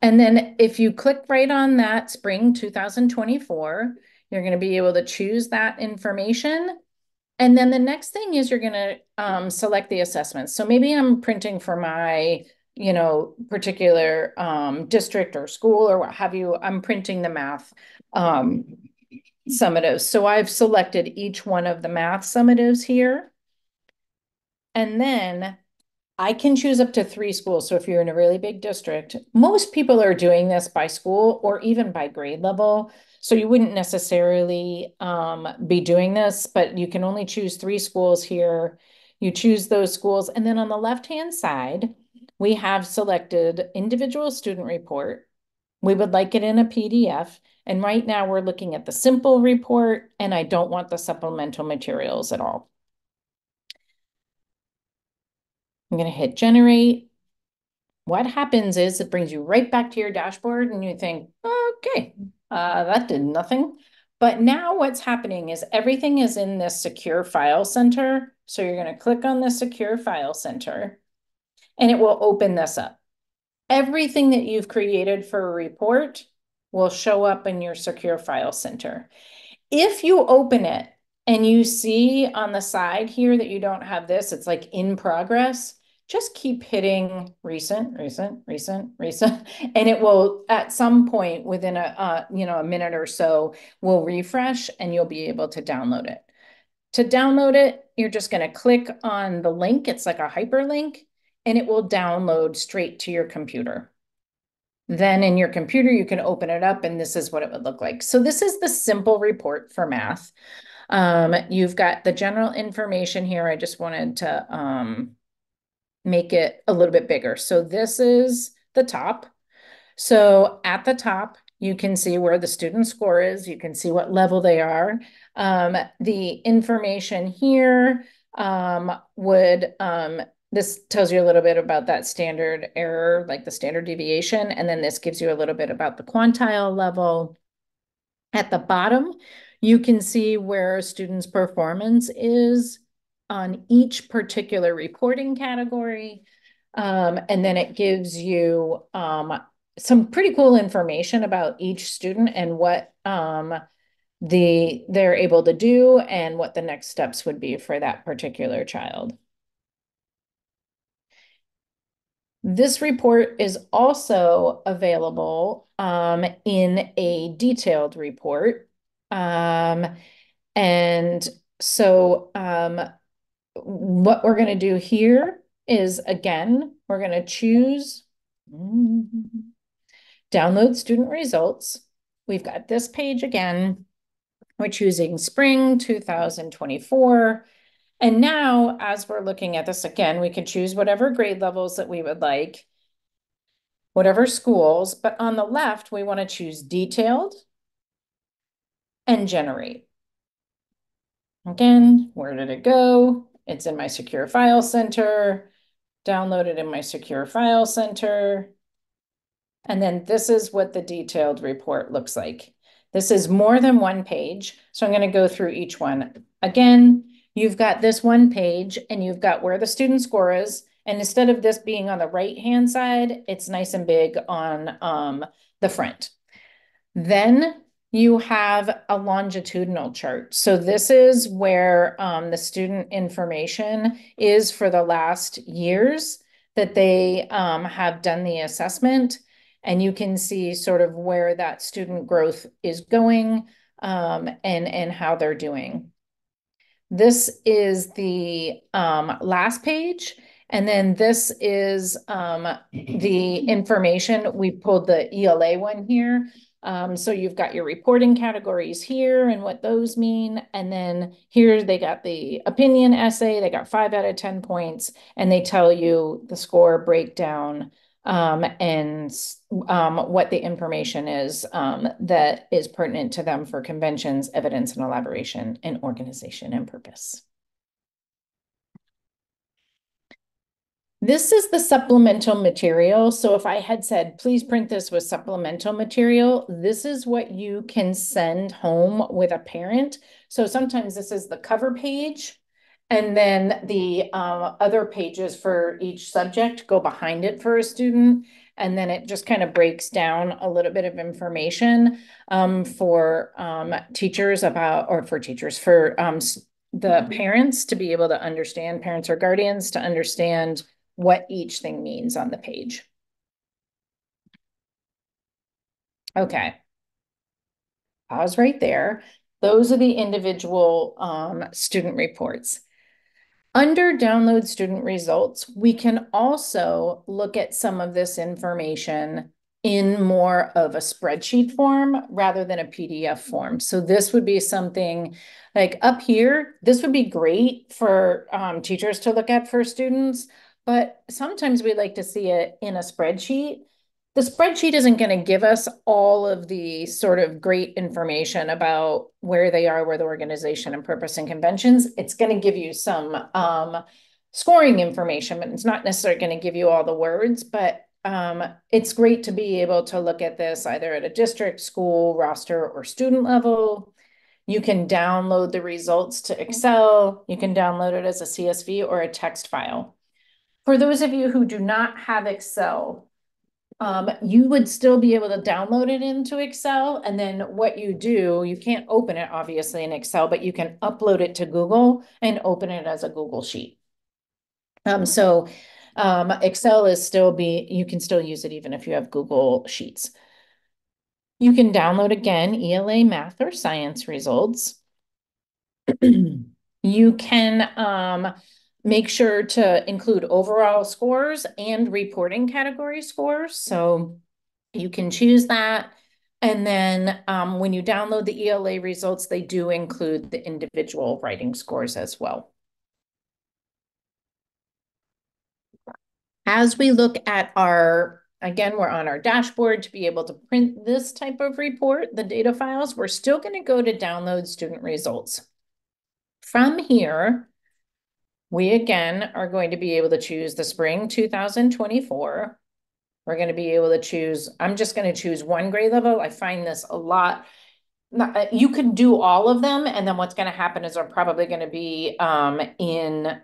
And then if you click right on that spring 2024, you're going to be able to choose that information. And then the next thing is you're going to select the assessments. So maybe I'm printing for my, you know, particular district or school or what have you. I'm printing the math summatives. So I've selected each one of the math summatives here. And then I can choose up to 3 schools. So if you're in a really big district, most people are doing this by school or even by grade level. So you wouldn't necessarily be doing this, but you can only choose 3 schools here. You choose those schools. And then on the left-hand side, we have selected individual student report. We would like it in a PDF. And right now we're looking at the simple report, and I don't want the supplemental materials at all. I'm going to hit generate. What happens is it brings you right back to your dashboard and you think, okay, that did nothing. But now what's happening is everything is in this secure file center. So you're going to click on the secure file center and it will open this up. Everything that you've created for a report will show up in your secure file center. If you open it and you see on the side here that you don't have this, it's like in progress, just keep hitting recent, recent, recent, recent, and it will at some point within a minute or so will refresh and you'll be able to download it. To download it, you're just going to click on the link. It's like a hyperlink and it will download straight to your computer. Then in your computer, you can open it up and this is what it would look like. So this is the simple report for math. You've got the general information here. I just wanted to make it a little bit bigger. So this is the top. So at the top, you can see where the student score is. You can see what level they are. The information here this tells you a little bit about that standard error, like the standard deviation. And then this gives you a little bit about the quantile level. At the bottom, you can see where a student's performance is on each particular reporting category. And then it gives you some pretty cool information about each student and what they're able to do and what the next steps would be for that particular child. This report is also available in a detailed report. And so what we're going to do here is, again, we're going to choose download student results. We've got this page again. We're choosing spring 2024. And now, as we're looking at this again, we can choose whatever grade levels that we would like, whatever schools, but on the left, we want to choose detailed and generate. Again, where did it go? It's in my secure file center, downloaded in my secure file center. And then this is what the detailed report looks like. This is more than one page. So I'm going to go through each one. Again, you've got this one page and you've got where the student score is. And instead of this being on the right-hand side, it's nice and big on the front. Then you have a longitudinal chart. So this is where the student information is for the last years that they have done the assessment. And you can see sort of where that student growth is going and how they're doing. This is the last page. And then this is the information. We pulled the ELA one here. So you've got your reporting categories here and what those mean. And then here they got the opinion essay. They got 5 out of 10 points. And they tell you the score breakdown and what the information is that is pertinent to them for conventions, evidence and elaboration, and organization and purpose. This is the supplemental material. So if I had said, please print this with supplemental material, this is what you can send home with a parent. So sometimes this is the cover page. And then the other pages for each subject go behind it for a student. And then it just kind of breaks down a little bit of information for teachers about, or for teachers, for the parents to be able to understand, parents or guardians to understand what each thing means on the page. Okay. Pause right there. Those are the individual student reports. Under download student results, we can also look at some of this information in more of a spreadsheet form rather than a PDF form. So this would be something like up here, this would be great for teachers to look at for students, but sometimes we like to see it in a spreadsheet. The spreadsheet isn't going to give us all of the sort of great information about where they are with organization and purpose and conventions. It's going to give you some scoring information, but it's not necessarily going to give you all the words. But it's great to be able to look at this either at a district, school, roster, or student level. You can download the results to Excel. You can download it as a CSV or a text file. For those of you who do not have Excel, You would still be able to download it into Excel. And then what you do, you can't open it obviously in Excel, but you can upload it to Google and open it as a Google Sheet. So Excel is still you can still use it even if you have Google Sheets. You can download again ELA math or science results. You can make sure to include overall scores and reporting category scores. So you can choose that. And then when you download the ELA results, they do include the individual writing scores as well. As we look at again, we're on our dashboard to be able to print this type of report, the data files, we're still going to go to download student results. From here, we again are going to be able to choose the spring 2024. We're going to be able to choose, I'm just going to choose one grade level. I find this a lot. You could do all of them, and then what's going to happen is they're probably going to be in,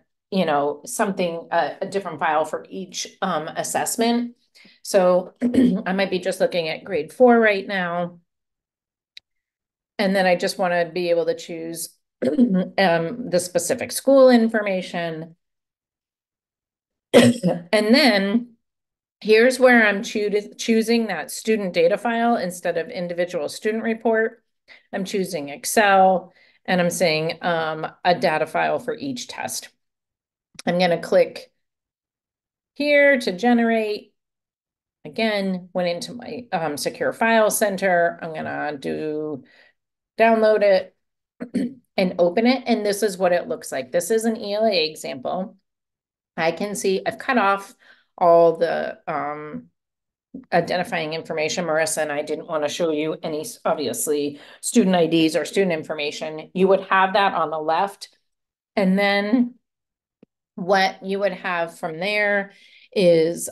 something, a different file for each assessment. So I might be just looking at grade 4 right now. And then I just want to be able to choose the specific school information. And then here's where I'm choosing that student data file instead of individual student report. I'm choosing Excel, and I'm saying a data file for each test. I'm going to click here to generate. Again, went into my secure file center. I'm going to download it and open it. And this is what it looks like. This is an ELA example. I can see I've cut off all the identifying information. Marissa and I didn't want to show you any, obviously, student IDs or student information. You would have that on the left. And then what you would have from there is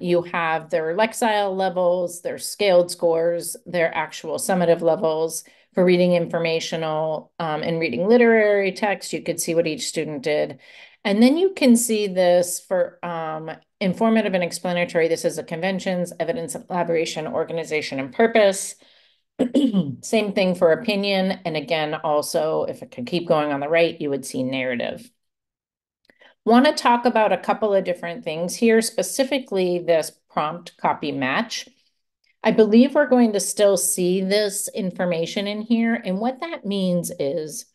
you have their Lexile levels, their scaled scores, their actual summative levels for reading informational and reading literary text. You could see what each student did. And then you can see this for informative and explanatory. This is the conventions, evidence of collaboration, organization, and purpose. Same thing for opinion. And again, also, if it could keep going on the right, you would see narrative. Want to talk about a couple of different things here, specifically this prompt copy match. I believe we're going to still see this information in here. And what that means is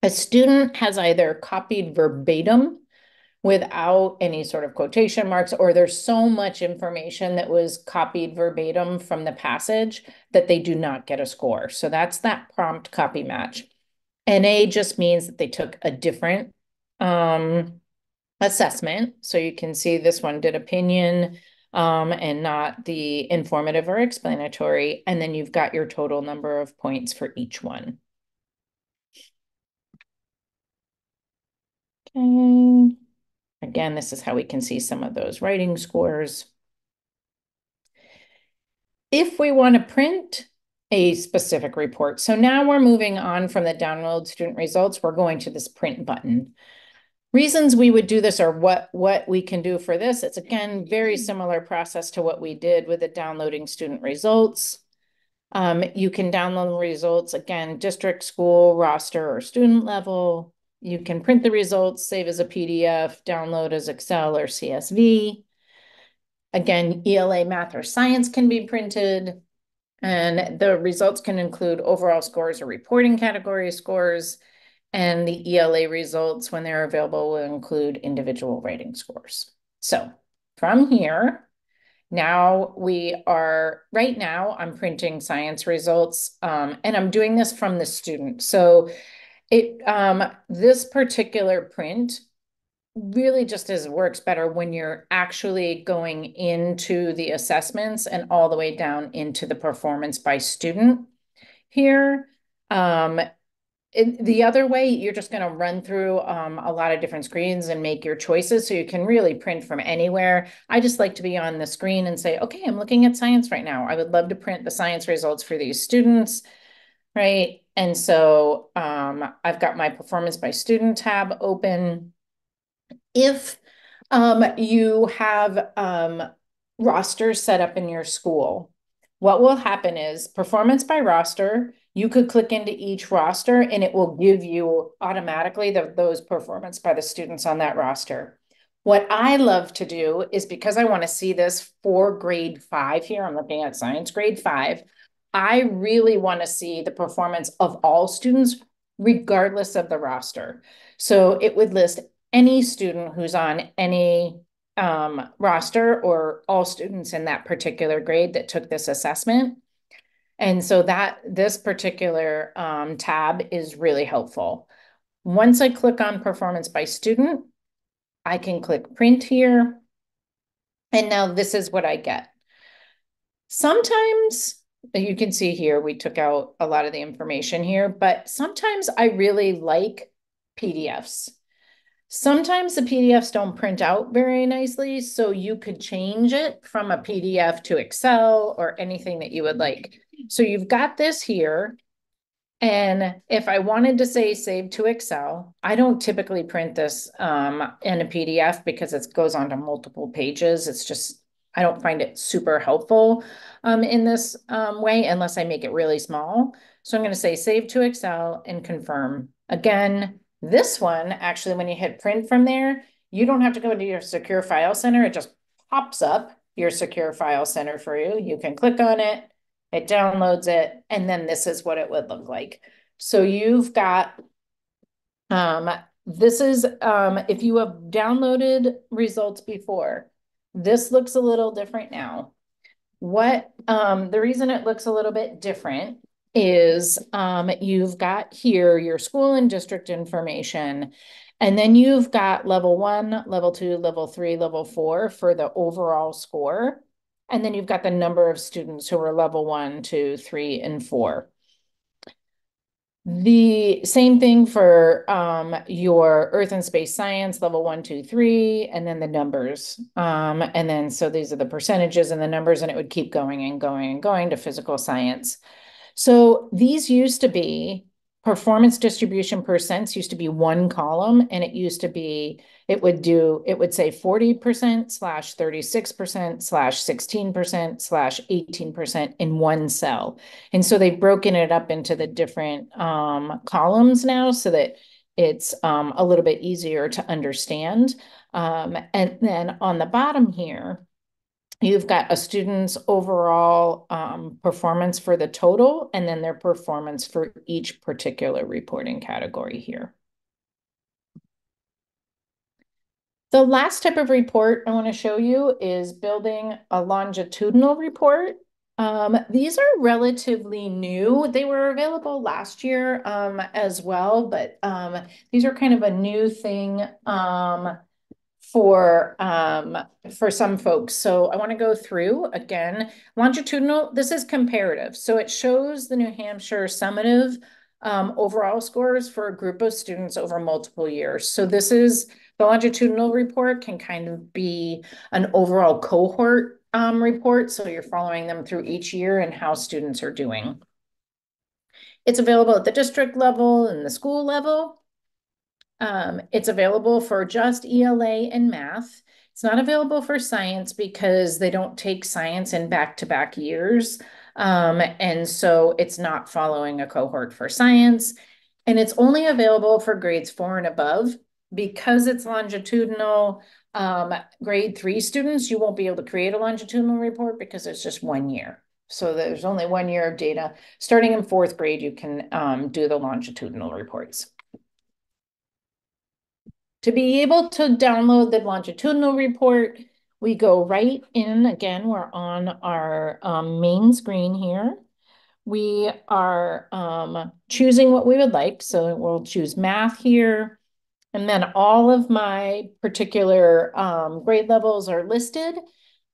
a student has either copied verbatim without any sort of quotation marks, or there's so much information that was copied verbatim from the passage that they do not get a score. So that's that prompt copy match. NA just means that they took a different assessment. So you can see this one did opinion and not the informative or explanatory. And then you've got your total number of points for each one. Okay. Again, this is how we can see some of those writing scores. If we want to print a specific report, so now we're moving on from the download student results, we're going to this print button. Reasons we would do this or what we can do for this. It's again, very similar process to what we did with the downloading student results. You can download the results, again, district, school, roster, or student level. You can print the results, save as a PDF, download as Excel or CSV. Again, ELA math or science can be printed. And the results can include overall scores or reporting category scores. And the ELA results, when they're available, will include individual writing scores. So from here, right now I'm printing science results and I'm doing this from the student. So this particular print really just works better when you're actually going into the assessments and all the way down into the performance by student here. The other way, you're just going to run through a lot of different screens and make your choices so you can really print from anywhere. I just like to be on the screen and say, okay, I'm looking at science right now. I would love to print the science results for these students, right? And so I've got my performance by student tab open. If you have rosters set up in your school, what will happen is performance by roster. You could click into each roster and it will give you automatically those performance by the students on that roster. What I love to do is because I want to see this for grade 5 here, I'm looking at science grade 5. I really want to see the performance of all students, regardless of the roster. So it would list any student who's on any roster or all students in that particular grade that took this assessment. And so that this particular tab is really helpful. Once I click on performance by student, I can click print here. And now this is what I get. Sometimes you can see here, we took out a lot of the information here, but sometimes I really like PDFs. Sometimes the PDFs don't print out very nicely, so you could change it from a PDF to Excel or anything that you would like. So you've got this here. And if I wanted to say save to Excel, I don't typically print this in a PDF because it goes on to multiple pages. It's just, I don't find it super helpful in this way unless I make it really small. So I'm going to say save to Excel and confirm. Again, this one, actually, when you hit print from there, you don't have to go to your secure file center. It just pops up your secure file center for you. You can click on it, it downloads it, and then this is what it would look like. So you've got, this is, if you have downloaded results before, this looks a little different now. The reason it looks a little bit different is you've got here your school and district information, and then you've got level 1, level 2, level 3, level 4 for the overall score. And then you've got the number of students who are level 1, 2, 3, and 4. The same thing for your earth and space science, level 1, 2, 3, and then the numbers. And then so these are the percentages and the numbers, and it would keep going and going and going to physical science. So these used to be performance distribution percents used to be one column, and it would say 40% slash 36% slash 16% slash 18% in one cell. And so they've broken it up into the different columns now so that it's a little bit easier to understand. And then on the bottom here, you've got a student's overall performance for the total, and then their performance for each particular reporting category here. The last type of report I want to show you is building a longitudinal report. These are relatively new. They were available last year as well, but these are kind of a new thing for some folks. So I want to go through again. Longitudinal, this is comparative. So it shows the New Hampshire summative overall scores for a group of students over multiple years. So this is the longitudinal report can kind of be an overall cohort report. So you're following them through each year and how students are doing. It's available at the district level and the school level. It's available for just ELA and math. It's not available for science because they don't take science in back-to-back years. And so it's not following a cohort for science. And it's only available for grades 4 and above. Because it's longitudinal, grade 3 students, you won't be able to create a longitudinal report because it's just 1 year. So there's only 1 year of data. Starting in 4th grade, you can do the longitudinal reports. To be able to download the longitudinal report, we go right in. Again, we're on our main screen here. We are choosing what we would like. So we'll choose math here. And then all of my particular grade levels are listed.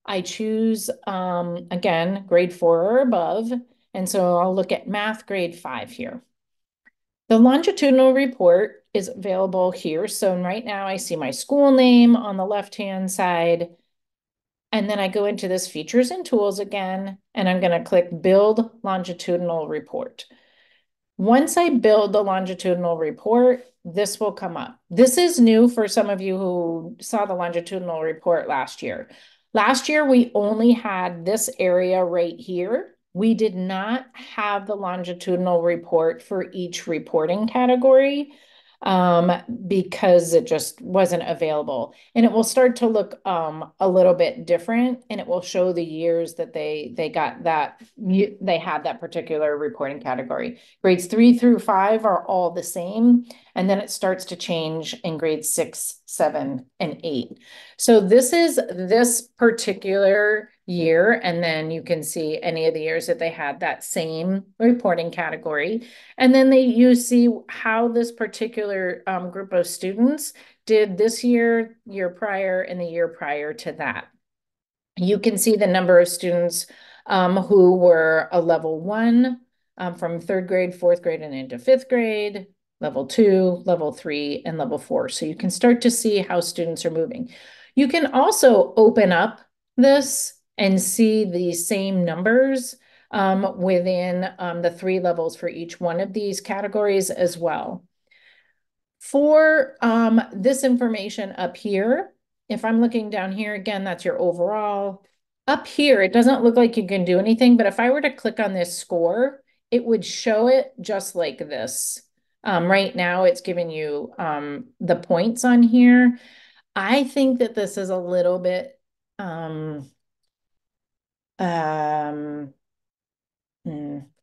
I choose, again, grade 4 or above. And so I'll look at math grade 5 here. The longitudinal report is available here. So right now I see my school name on the left-hand side. And then I go into this features and tools again, and I'm going to click build longitudinal report. Once I build the longitudinal report, this will come up. This is new for some of you who saw the longitudinal report last year. Last year, we only had this area right here. We did not have the longitudinal report for each reporting category um, because it just wasn't available. And it will start to look a little bit different, and it will show the years that they got that they had that particular reporting category. Grades 3 through 5 are all the same, and then it starts to change in grades 6, 7, and 8. So this is this particular year, and then you can see any of the years that they had that same reporting category. And then you see how this particular group of students did this year, year prior, and the year prior to that. You can see the number of students who were a level 1 from 3rd grade, 4th grade, and into 5th grade, level 2, level 3, and level 4. So you can start to see how students are moving. You can also open up this and see the same numbers within the 3 levels for each one of these categories as well. For this information up here, if I'm looking down here, again, that's your overall. Up here, it doesn't look like you can do anything, but if I were to click on this score, it would show it just like this. Right now, it's giving you the points on here. I think that this is a little bit um,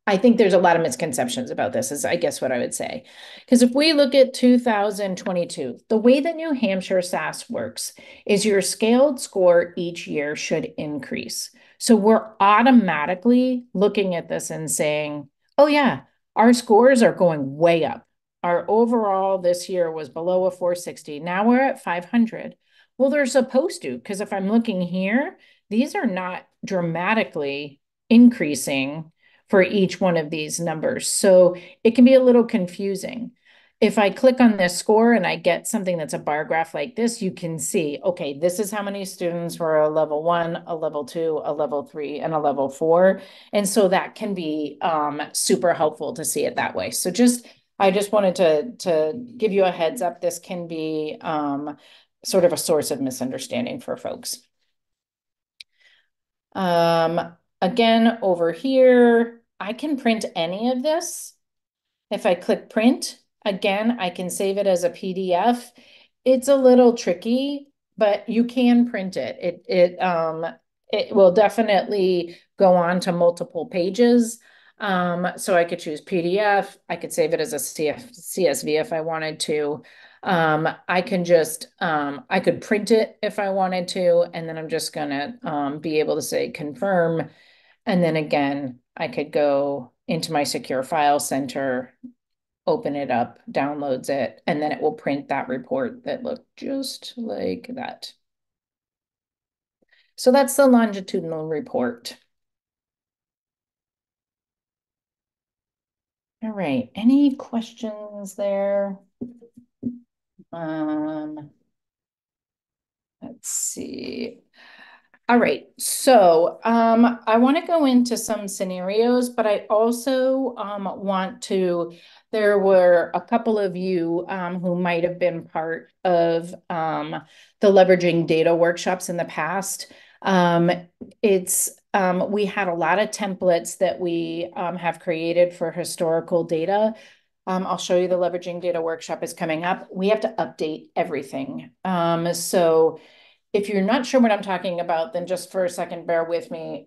I think there's a lot of misconceptions about this, is I guess what I would say. Because if we look at 2022, the way that New Hampshire SAS works is your scaled score each year should increase. So we're automatically looking at this and saying, oh, yeah, our scores are going way up. Our overall this year was below a 460. Now we're at 500. Well, they're supposed to, because if I'm looking here, these are not dramatically increasing for each one of these numbers. So it can be a little confusing. If I click on this score and I get something that's a bar graph like this, you can see, okay, this is how many students were a level 1, a level 2, a level 3, and a level 4. And so that can be super helpful to see it that way. So I just wanted to give you a heads up. This can be sort of a source of misunderstanding for folks. Again, over here, I can print any of this. If I click print, again, I can save it as a PDF. It's a little tricky, but you can print it. It will definitely go on to multiple pages. So I could choose PDF. I could save it as a CSV if I wanted to. I could print it if I wanted to, and then I'm just gonna be able to say confirm. And then again, I could go into my secure file center, open it up, downloads it, and then it will print that report that looked just like that. So that's the longitudinal report. All right, any questions there? Um, let's see. All right, so I want to go into some scenarios, but I also want to, there were a couple of you who might have been part of the leveraging data workshops in the past. Um, we had a lot of templates that we have created for historical data. I'll show you the leveraging data workshop is coming up. We have to update everything. So if you're not sure what I'm talking about, then just for a second, bear with me,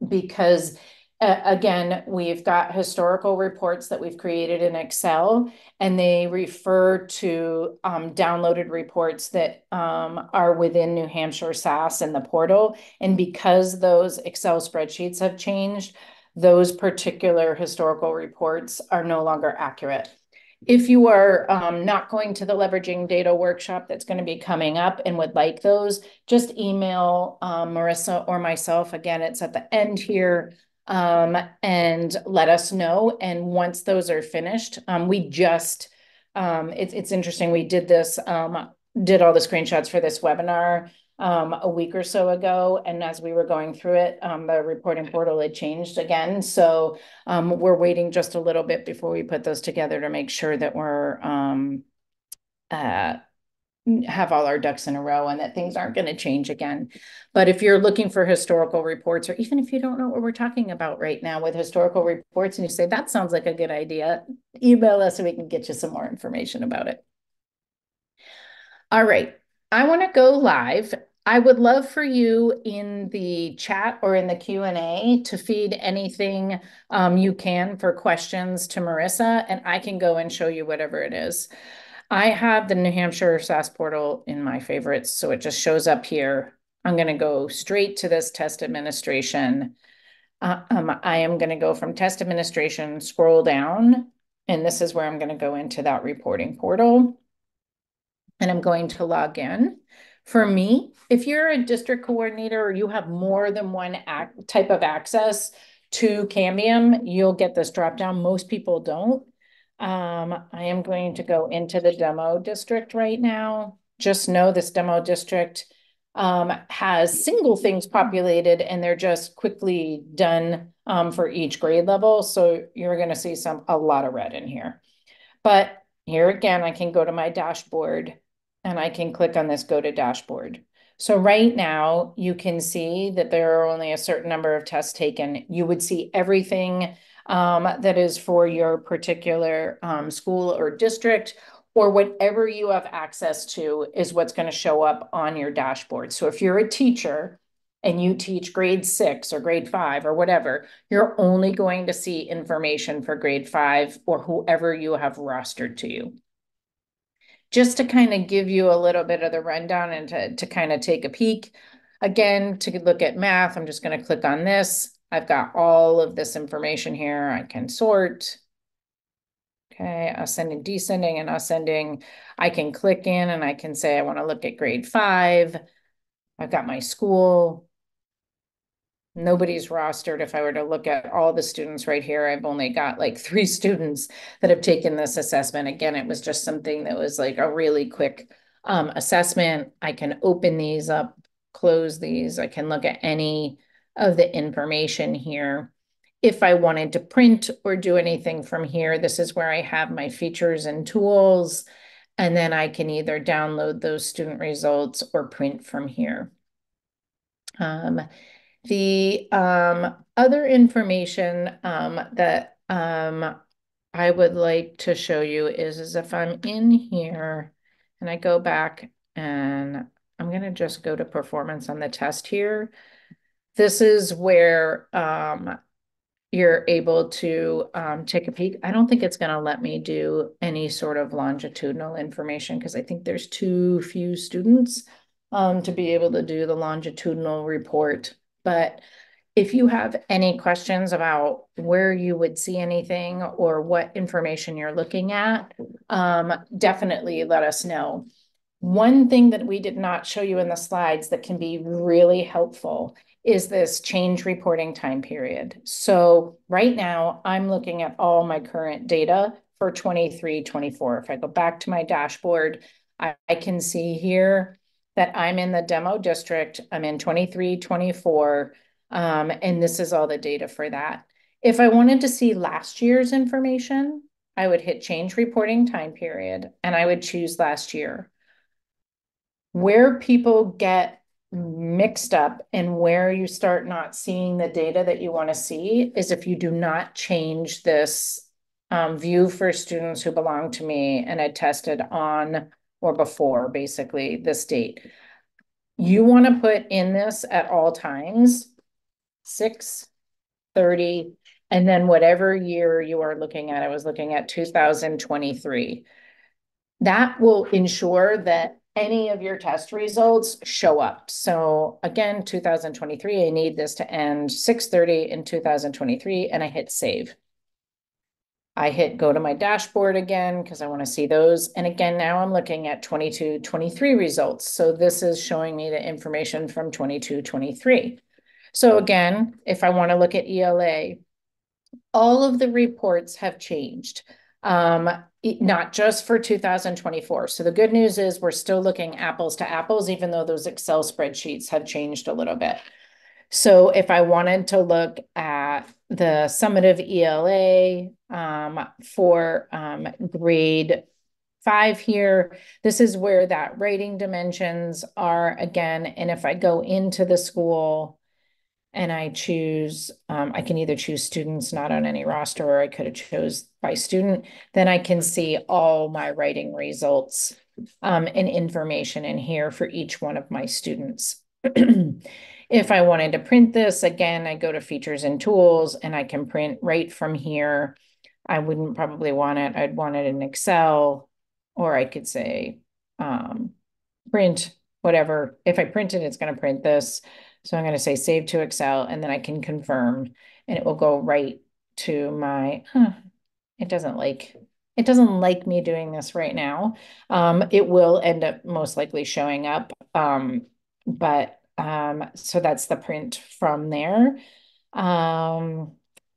because again, we've got historical reports that we've created in Excel, and they refer to downloaded reports that are within New Hampshire SAS and the portal. And because those Excel spreadsheets have changed, those particular historical reports are no longer accurate. If you are not going to the leveraging data workshop that's going to be coming up and would like those, just email Marissa or myself. Again, it's at the end here, and let us know. And once those are finished, it's interesting. We did did all the screenshots for this webinar a week or so ago. And as we were going through it, the reporting portal had changed again. So we're waiting just a little bit before we put those together to make sure that we're have all our ducks in a row and that things aren't going to change again. But if you're looking for historical reports, or even if you don't know what we're talking about right now with historical reports and you say, that sounds like a good idea, email us so we can get you some more information about it. All right. I want to go live. I would love for you in the chat or in the Q&A to feed anything you can for questions to Marissa, and I can go and show you whatever it is. I have the New Hampshire SAS portal in my favorites, so it just shows up here. I'm going to go straight to this test administration. I am going to go from test administration, scroll down, and this is where I'm going to go into that reporting portal. And I'm going to log in. For me, if you're a district coordinator or you have more than one type of access to Cambium, you'll get this drop down. Most people don't. I am going to go into the demo district right now. Just know this demo district has single things populated and they're just quickly done for each grade level. So you're going to see a lot of red in here. But here again, I can go to my dashboard and I can click on this go to dashboard. So right now you can see that there are only a certain number of tests taken. You would see everything that is for your particular school or district, or whatever you have access to is what's going to show up on your dashboard. So if you're a teacher and you teach grade 6 or grade 5 or whatever, you're only going to see information for grade 5 or whoever you have rostered to you. Just to kind of give you a little bit of the rundown and to kind of take a peek. Again, to look at math, I'm just going to click on this. I've got all of this information here. I can sort. Okay, ascending, descending, and ascending. I can click in and I can say I want to look at grade 5. I've got my school. Nobody's rostered. If I were to look at all the students right here, I've only got like 3 students that have taken this assessment. Again, it was just something that was like a really quick assessment. I can open these up, close these. I can look at any of the information here. If I wanted to print or do anything from here, this is where I have my features and tools. And then I can either download those student results or print from here. The other information that I would like to show you is if I'm in here and I go back and I'm going to just go to performance on the test here. This is where you're able to take a peek. I don't think it's going to let me do any sort of longitudinal information because I think there's too few students to be able to do the longitudinal report. But if you have any questions about where you would see anything or what information you're looking at, definitely let us know. One thing that we did not show you in the slides that can be really helpful is this change reporting time period. So right now I'm looking at all my current data for 23, 24. If I go back to my dashboard, I can see here that I'm in the demo district. I'm in 23, 24, and this is all the data for that. If I wanted to see last year's information, I would hit change reporting time period and I would choose last year. Where people get mixed up and where you start not seeing the data that you want to see is if you do not change this view for students who belong to me and had tested on or before basically this date. You want to put in this at all times, 6, 30, and then whatever year you are looking at. I was looking at 2023. That will ensure that any of your test results show up. So again, 2023, I need this to end 6:30 in 2023, and I hit save. I hit go to my dashboard again because I want to see those. And again, now I'm looking at 22, 23 results. So this is showing me the information from 22, 23. So again, if I want to look at ELA, all of the reports have changed, not just for 2024. So the good news is we're still looking apples to apples, even though those Excel spreadsheets have changed a little bit. So if I wanted to look at the summative ELA for grade 5 here. This is where that writing dimensions are again. And if I go into the school and I choose, I can either choose students not on any roster, or I could have chose by student, then I can see all my writing results and information in here for each one of my students. If I wanted to print this, again, I go to features and tools and I can print right from here. I wouldn't probably want it. I'd want it in Excel, or I could say print whatever. If I print it, it's going to print this. So I'm going to say save to Excel, and then I can confirm, and it will go right to my, it doesn't like me doing this right now. It will end up most likely showing up. So that's the print from there. I'm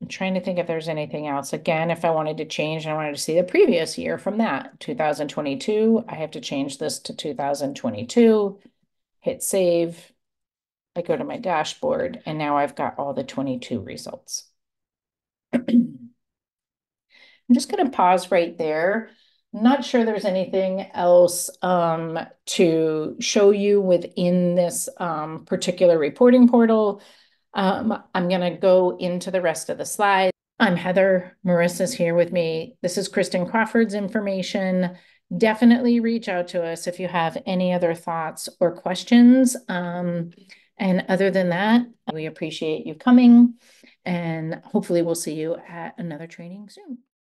trying to think if there's anything else. Again, if I wanted to change and I wanted to see the previous year from that, 2022, I have to change this to 2022, hit save. I go to my dashboard, and now I've got all the 22 results. I'm just going to pause right there. I'm not sure there's anything else to show you within this particular reporting portal. I'm going to go into the rest of the slides. I'm Heather. Marissa's here with me. This is Kristen Crawford's information. Definitely reach out to us if you have any other thoughts or questions. And other than that, we appreciate you coming, and hopefully we'll see you at another training soon.